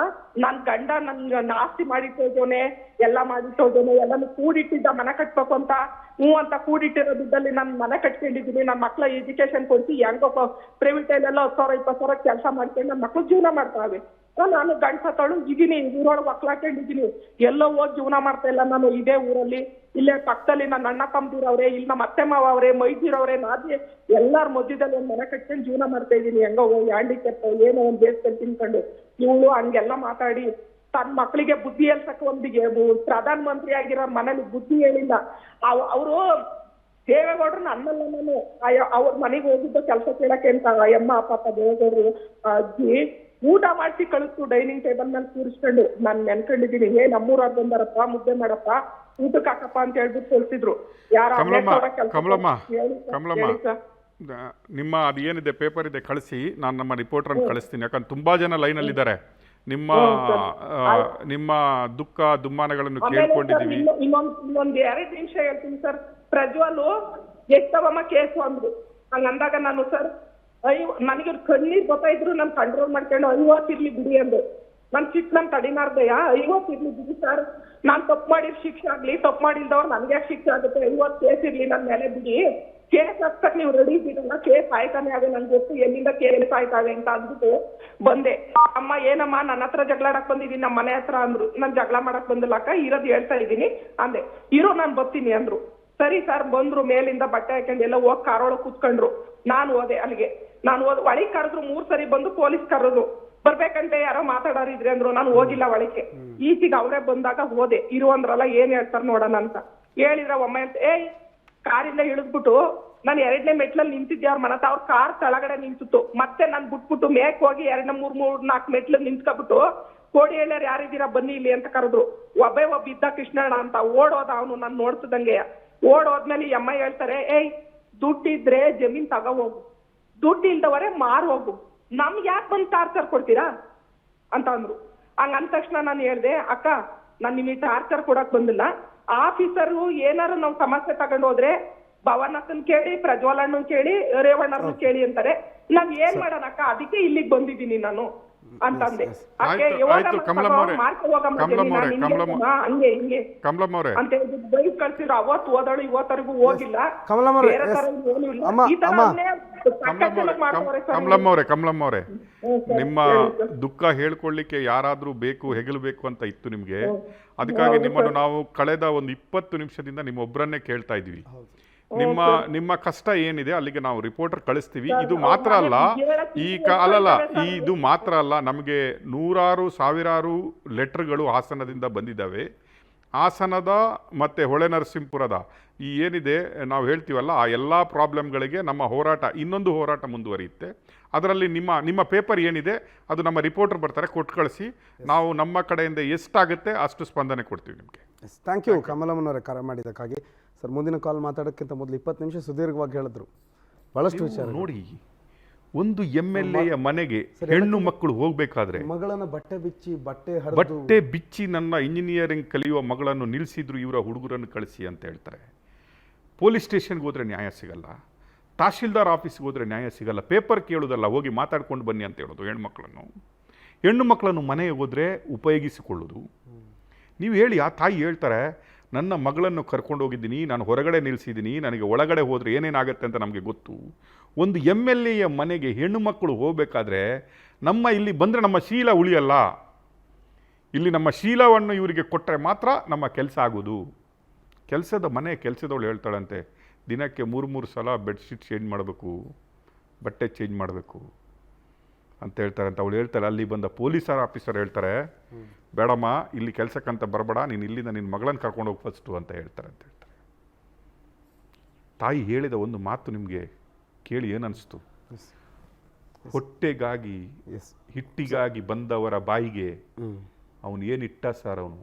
ನನ್ ಗಂಡ ನನ್ ಆಸ್ತಿ ಮಾಡಿಟ್ಟೋದೋನೆ, ಎಲ್ಲ ಮಾಡಿಟ್ಟೋದೋನೆ, ಎಲ್ಲಾನು ಕೂಡಿಟ್ಟಿದ್ದ ಮನೆ ಕಟ್ಬೇಕು ಅಂತ ಅಂತ ಕೂಡಿಟ್ಟಿರೋ ದುಡ್ಡಲ್ಲಿ ನಾನು ಮನೆ ಕಟ್ಕೊಂಡಿದ್ದೀನಿ, ನನ್ನ ಮಕ್ಳ ಎಜುಕೇಶನ್ ಕೊಡ್ಸಿ ಹೆಂಗೋ ಪ್ರೈವೇಟ್ ಅಲ್ಲೆಲ್ಲ 10,000-20,000 ಕೆಲಸ ಮಾಡ್ಕೊಂಡು ನನ್ನ ಮಕ್ಳು ಜೀವನ ಮಾಡ್ತಾವೆ. ನಾನು ಗಂಡ ಸತ್ತಳು ಇದೀನಿ, ಊರೊಳಗೆ ಮಕ್ಳು ಹಾಕೊಂಡಿದ್ದೀನಿ, ಎಲ್ಲೋ ಹೋಗಿ ಜೀವನ ಮಾಡ್ತಾ ಇಲ್ಲ ನಾನು. ಇದೇ ಊರಲ್ಲಿ ಇಲ್ಲೇ ಪಕ್ಕದಲ್ಲಿ ನನ್ನ ಅಣ್ಣ ತಮ್ಮದಿರವ್ರೆ, ಇಲ್ಲಿ ನಮ್ಮ ಅತ್ತೆ ಮಾವ ಅವ್ರೆ, ಮೈದಿರವ್ರೆ, ನಾದಿ ಎಲ್ಲಾರ ಮಧ್ಯದಲ್ಲಿ ಒಂದ್ ಮನೆ ಕಟ್ಕೊಂಡು ಜೀವನ ಮಾಡ್ತಾ ಇದ್ದೀನಿ. ಹೆಂಗೋ ಹ್ಯಾಂಡಿಕ್ಯಾಪ್ ಏನೋ ಒಂದ್ ಬೇಸ್ಕೊಂಡು ತಿನ್ಕೊಂಡು. ಇವಳು ಹಂಗೆಲ್ಲ ಮಾತಾಡಿ ತನ್ನ ಮಕ್ಕಳಿಗೆ ಬುದ್ಧಿ ಹೇಳ್ಸಕ್ಕೆ ಒಂದಿಗೆ ಪ್ರಧಾನ ಮಂತ್ರಿ ಆಗಿರೋ ಮನೇಲಿ ಬುದ್ಧಿ ಹೇಳಿಲ್ಲ. ಅವರು ದೇವೇಗೌಡ್ರು ನನ್ನಲ್ಲ, ನಾನು ಅವ್ರ ಮನೆಗೆ ಹೋಗಿದ್ದು ಕೆಲಸ ಕೇಳಕ್ಕೆ ಅಂತ ಅಮ್ಮ ಪಾಪ ದೇವೇಗೌಡ್ರು ಅಜ್ಜಿ ಊಟ ಮಾಡಿಸಿ ಕಳಿಸ್ತು ಡೈನಿಂಗ್ ಟೇಬಲ್ ಮೇಲೆ ಕೂರಿಸ್ಕೊಂಡು. ನಾನು ನೆನ್ಕೊಂಡಿದ್ದೀನಿ, ನಮ್ಮೂರವ್ರು ಬಂದಾರಪ್ಪ ಮುದ್ದೆ ಮಾಡಪ್ಪ ಊಟಕ್ಕೆ ಹಾಕಪ್ಪ ಅಂತ ಹೇಳ್ಬಿಟ್ಟು ಕಳ್ಸಿದ್ರು. ಯಾರ ನಿಮ್ಮ ಅದು ಏನಿದೆ ಪೇಪರ್ ಇದೆ ಕಳಿಸಿ, ನಾನು ನಮ್ಮ ರಿಪೋರ್ಟರ್ನ ಕಳಿಸ್ತೀನಿ. ಯಾಕಂದ್ರೆ ತುಂಬಾ ಜನ ಲೈನಲ್ಲಿ ಇದ್ದಾರೆ. ನಿಮ್ಮ ದುಃಖ ದುಮ್ಮಾನಗಳನ್ನು ಕೇಳ್ಕೊಂಡಿದೀವಿ. ಇನ್ನೊಂದ್ 2 ನಿಮಿಷ ಹೇಳ್ತೀನಿ ಸರ್. ಪ್ರಜ್ವಲ್ ಎಷ್ಟವಮ್ಮ ಕೇಸು ಅಂದ್ರು. ಹಂಗಂದಾಗ ನಾನು ಸರ್ ನನಗೆ ಕಣ್ಣೀರ್ ಗೊತ್ತಾಯಿದ್ರು ನಾನು ಕಂಟ್ರೋಲ್ ಮಾಡ್ಕೊಂಡು 50 ಇರ್ಲಿ ಬಿಡಿ ಅಂದು. ನನ್ ಸಿಟ್ಟು ನನ್ ತಡಿನಾರ್ದೆಯ 50 ಇರ್ಲಿ ಬಿಡಿ ಸರ್, ನಾನ್ ತಪ್ಪು ಮಾಡಿರ್ ಶಿಕ್ಷೆ ಆಗ್ಲಿ, ತಪ್ಪು ಮಾಡಿಲ್ದವ್ರು ನನ್ಗೆ ಯಾಕೆ ಶಿಕ್ಷೆ ಆಗುತ್ತೆ, 50 ಕೇಸ್ ಇರ್ಲಿ ನನ್ ಮೇಲೆ ಬಿಡಿ, ಕೇಸ್ ಹಚ್ಚಕ್ ನೀವು ರೆಡಿ ಇದ್ದೀರಲ್ಲ, ಕೇಸ್ ಆಯ್ತಾನೆ ಆಗ ನನ್ಗೆ ಗೊತ್ತು ಎಲ್ಲಿಂದ ಕೇಸ್ ಆಯ್ತಾವೆ ಅಂತ ಅಂದ್ಬಿಟ್ಟು ಬಂದೆ. ಅಮ್ಮ ಏನಮ್ಮ ನನ್ನ ಹತ್ರ ಜಗಳಾಡಕ್ ಬಂದಿದ್ದೀನಿ ನಮ್ಮ ಮನೆ ಹತ್ರ ಅಂದ್ರು. ನಾನ್ ಜಗಳ ಮಾಡಕ್ ಬಂದಿಲ್ಲ ಅಕ್ಕ, ಇರೋದು ಹೇಳ್ತಾ ಇದ್ದೀನಿ ಅಂದೆ. ಇರೋ ನಾನ್ ಬರ್ತೀನಿ ಅಂದ್ರು. ಸರಿ ಸರ್ ಬಂದ್ರು, ಮೇಲಿಂದ ಬಟ್ಟೆ ಹಾಕೊಂಡು ಎಲ್ಲ ಹೋಗಿ ಕಾರೊಳಗೆ ಕೂತ್ಕೊಂಡ್ರು. ನಾನು ಹೋದೆ ಅಲ್ಲಿಗೆ. ನಾನು ಒಳಗೆ ಕರೆದ್ರು, 3 ಸರಿ ಬಂದು ಪೊಲೀಸ್ ಕರೆದ್ರು. ಬರ್ಬೇಕಂತೆ ಯಾರೋ ಮಾತಾಡೋರಿದ್ರಿ ಅಂದ್ರು. ನಾನು ಹೋಗಿಲ್ಲ ಒಳಗೆ. ಈಚೆಗೆ ಅವರೇ ಬಂದಾಗ ಹೋದೆ. ಇರು ಅಂದ್ರಲ್ಲ ಏನ್ ಹೇಳ್ತಾರ ನೋಡೋಣ ಅಂತ ಹೇಳಿದ್ರ ಒಮ್ಮ ಅಂತ. ಕಾರಿಂದ ಇಳಿದ್ಬಿಟ್ಟು ನಾನು 2ನೇ ಮೆಟ್ಲಲ್ಲಿ ನಿಂತಿದ್ದೆ ಅವ್ರ ಮನತ್ತ. ಅವ್ರ ಕಾರ್ ಕೆಳಗಡೆ ನಿಂತಿತ್ತು. ಮತ್ತೆ ನಾನು ಬಿಟ್ಬಿಟ್ಟು ಮೇಕ್ ಹೋಗಿ 2-3-4 ಮೆಟ್ಲು ನಿಂತ್ಕೊಬಿಟ್ಟು ಕೋಡಿ ಹೇಳ್ಯಾರ ಯಾರಿದ್ದೀರಾ ಬನ್ನಿ ಇಲ್ಲಿ ಅಂತ ಕರೆದ್ರು. ಒಬ್ಬ ಇದ್ದ ಕೃಷ್ಣಣ್ಣ ಅಂತ ಓಡೋದ ಅವನು. ನಾನು ನೋಡ್ತಿದ್ದಂಗೆ ಓಡೋದ್ಮೇಲೆ ಈ ಅಮ್ಮ ಹೇಳ್ತಾರೆ, ದುಡ್ಡಿದ್ರೆ ಜಮೀನ್ ತಗೋ ಹೋಗು, ದುಡ್ಡು ಇಲ್ದವರೆ ಮಾರು ಹೋಗು, ನಮ್ಗೆ ಯಾಕೆ ಬಂದು ಟಾರ್ಚರ್ ಕೊಡ್ತೀರಾ ಅಂತ ಅಂದ್ರು. ಹಂಗ ಅಂದ ತಕ್ಷಣ ನಾನು ಹೇಳ್ದೆ, ಅಕ್ಕ ನಾನು ನಿಮಗೆ ಟಾರ್ಚರ್ ಕೊಡಕ್ ಬಂದಿಲ್ಲ. ಆಫೀಸರು ಏನಾರು ನಾವು ಸಮಸ್ಯೆ ತಗೊಂಡು ಹೋದ್ರೆ ಭವನಕ್ಕನ್ ಕೇಳಿ, ಪ್ರಜ್ವಲಣ್ಣನ್ ಕೇಳಿ, ರೇವಣ್ಣರ್ನು ಕೇಳಿ ಅಂತಾರೆ. ನಾವ್ ಏನ್ ಮಾಡೋಣ ಅಕ್ಕ, ಅದಕ್ಕೆ ಇಲ್ಲಿಗೆ ಬಂದಿದ್ದೀನಿ ನಾನು ಅಂತಂದೆ. ಅಂತ ಹೇಳ್ಬಿಟ್ಟು ಬೈಕ್ ಕಳ್ಸಿದ್ರು. ಅವತ್ತು ಹೋದಳು, ಇವತ್ತರೆಗೂ ಹೋಗಿಲ್ಲ. ಕಮಲಮ್ಮ ಅವರೇ, ನಿಮ್ಮ ದುಃಖ ಹೇಳ್ಕೊಳ್ಳಿಕ್ಕೆ ಯಾರಾದ್ರೂ ಬೇಕು, ಹೆಗಲಬೇಕು ಅಂತ ಇತ್ತು ನಿಮ್ಗೆ. ಅದಕ್ಕಾಗಿ ನಿಮ್ಮನ್ನು ನಾವು ಕಳೆದ ಒಂದು 20 ನಿಮಿಷದಿಂದ ನಿಮ್ಮೊಬ್ಬರನ್ನೇ ಕೇಳ್ತಾ ಇದೀವಿ. ನಿಮ್ಮ ಕಷ್ಟ ಏನಿದೆ ಅಲ್ಲಿಗೆ ನಾವು ರಿಪೋರ್ಟರ್ ಕಳಿಸ್ತೀವಿ. ಇದು ಮಾತ್ರ ಅಲ್ಲ, ಇದು ಮಾತ್ರ ಅಲ್ಲ, ನಮಗೆ 100 ಸಾವಿರಾರು ಲೆಟರ್ಗಳು ಹಾಸನದಿಂದ ಬಂದಿದ್ದಾವೆ. ಹಾಸನದ ಮತ್ತು ಹೊಳೆ ನರಸೀಪುರದ ಈ ಏನಿದೆ ನಾವು ಹೇಳ್ತೀವಲ್ಲ, ಆ ಎಲ್ಲ ಪ್ರಾಬ್ಲಮ್ಗಳಿಗೆ ನಮ್ಮ ಹೋರಾಟ, ಇನ್ನೊಂದು ಹೋರಾಟ ಮುಂದುವರಿಯುತ್ತೆ. ಅದರಲ್ಲಿ ನಿಮ್ಮ ಪೇಪರ್ ಏನಿದೆ ಅದು ನಮ್ಮ ರಿಪೋರ್ಟರ್ ಬರ್ತಾರೆ, ಕೊಟ್ಟು ಕಳಿಸಿ. ನಾವು ನಮ್ಮ ಕಡೆಯಿಂದ ಎಷ್ಟಾಗುತ್ತೆ ಅಷ್ಟು ಸ್ಪಂದನೆ ಕೊಡ್ತೀವಿ ನಿಮಗೆ. ಥ್ಯಾಂಕ್ ಯು ಕಮಲಮ್ಮನವರೇ ಕರೆ ಮಾಡಿದ್ದಕ್ಕಾಗಿ. ಸರ್ ಮುಂದಿನ ಕಾಲ್ ಮಾತಾಡೋಕ್ಕಿಂತ ಮೊದಲು 20 ನಿಮಿಷ ಸುದೀರ್ಘವಾಗಿ ಹೇಳಿದ್ರು ಭಾಳಷ್ಟು ವಿಚಾರ. ನೋಡಿ, ಒಂದು MLA ಮನೆಗೆ ಹೆಣ್ಣು ಮಕ್ಕಳು ಹೋಗ್ಬೇಕಾದ್ರೆ ಮಗಳನ್ನ ಬಟ್ಟೆ ಬಿಚ್ಚಿ ಬಟ್ಟೆ ಬಟ್ಟೆ ಬಿಚ್ಚಿ ನನ್ನ ಇಂಜಿನಿಯರಿಂಗ್ ಕಲಿಯುವ ಮಗಳನ್ನು ನಿಲ್ಲಿಸಿದ್ರು ಇವರ ಹುಡುಗರನ್ನು ಕಳಿಸಿ ಅಂತ ಹೇಳ್ತಾರೆ. ಪೊಲೀಸ್ ಸ್ಟೇಷನ್ಗೆ ಹೋದರೆ ನ್ಯಾಯ ಸಿಗಲ್ಲ, ತಹಶೀಲ್ದಾರ್ ಆಫೀಸ್ಗೆ ಹೋದರೆ ನ್ಯಾಯ ಸಿಗಲ್ಲ, ಪೇಪರ್ ಕೇಳೋದಲ್ಲ, ಹೋಗಿ ಮಾತಾಡ್ಕೊಂಡು ಬನ್ನಿ ಅಂತ ಹೇಳೋದು ಹೆಣ್ಣು ಮಕ್ಕಳನ್ನು ಮನೆಗೆ ಹೋದರೆ ಉಪಯೋಗಿಸಿಕೊಳ್ಳೋದು. ನೀವು ಹೇಳಿ, ಆ ತಾಯಿ ಹೇಳ್ತಾರೆ ನನ್ನ ಮಗಳನ್ನು ಕರ್ಕೊಂಡು ಹೋಗಿದ್ದೀನಿ, ನಾನು ಹೊರಗಡೆ ನಿಲ್ಲಿಸಿದ್ದೀನಿ, ನನಗೆ ಒಳಗಡೆ ಹೋದರೆ ಏನೇನಾಗುತ್ತೆ ಅಂತ ನಮಗೆ ಗೊತ್ತು. ಒಂದು MLA ಮನೆಗೆ ಹೆಣ್ಣು ಮಕ್ಕಳು ಹೋಗಬೇಕಾದ್ರೆ ನಮ್ಮ ಇಲ್ಲಿ ಬಂದರೆ ನಮ್ಮ ಶೀಲ ಉಳಿಯಲ್ಲ, ಇಲ್ಲಿ ನಮ್ಮ ಶೀಲವನ್ನು ಇವರಿಗೆ ಕೊಟ್ಟರೆ ಮಾತ್ರ ನಮ್ಮ ಕೆಲಸ ಆಗೋದು. ಕೆಲಸದವಳು ಹೇಳ್ತಾಳಂತೆ, ದಿನಕ್ಕೆ 3 ಸಲ ಬೆಡ್ಶೀಟ್ ಚೇಂಜ್ ಮಾಡಬೇಕು, ಬಟ್ಟೆ ಚೇಂಜ್ ಮಾಡಬೇಕು ಅಂತ ಹೇಳ್ತಾರಂತ. ಅವಳು ಹೇಳ್ತಾಳೆ, ಅಲ್ಲಿ ಬಂದ ಪೊಲೀಸರ ಆಫೀಸರ್ ಹೇಳ್ತಾರೆ, ಬೇಡಮ್ಮ ಇಲ್ಲಿ ಕೆಲಸಕ್ಕಂತ ಬರಬೇಡ, ನೀನು ಇಲ್ಲಿಂದ ನಿನ್ನ ಮಗಳನ್ನು ಕರ್ಕೊಂಡು ಹೋಗಿ ಫಸ್ಟು ಅಂತ ಹೇಳ್ತಾರೆ. ತಾಯಿ ಹೇಳಿದ ಒಂದು ಮಾತು ನಿಮಗೆ ಕೇಳಿ ಏನನ್ನಿಸ್ತು? ಹೊಟ್ಟೆಗಾಗಿ ಹಿಟ್ಟಿಗಾಗಿ ಬಂದವರ ಬಾಯಿಗೆ ಅವನು ಏನಿಟ್ಟ ಸರ್ ಅವನು.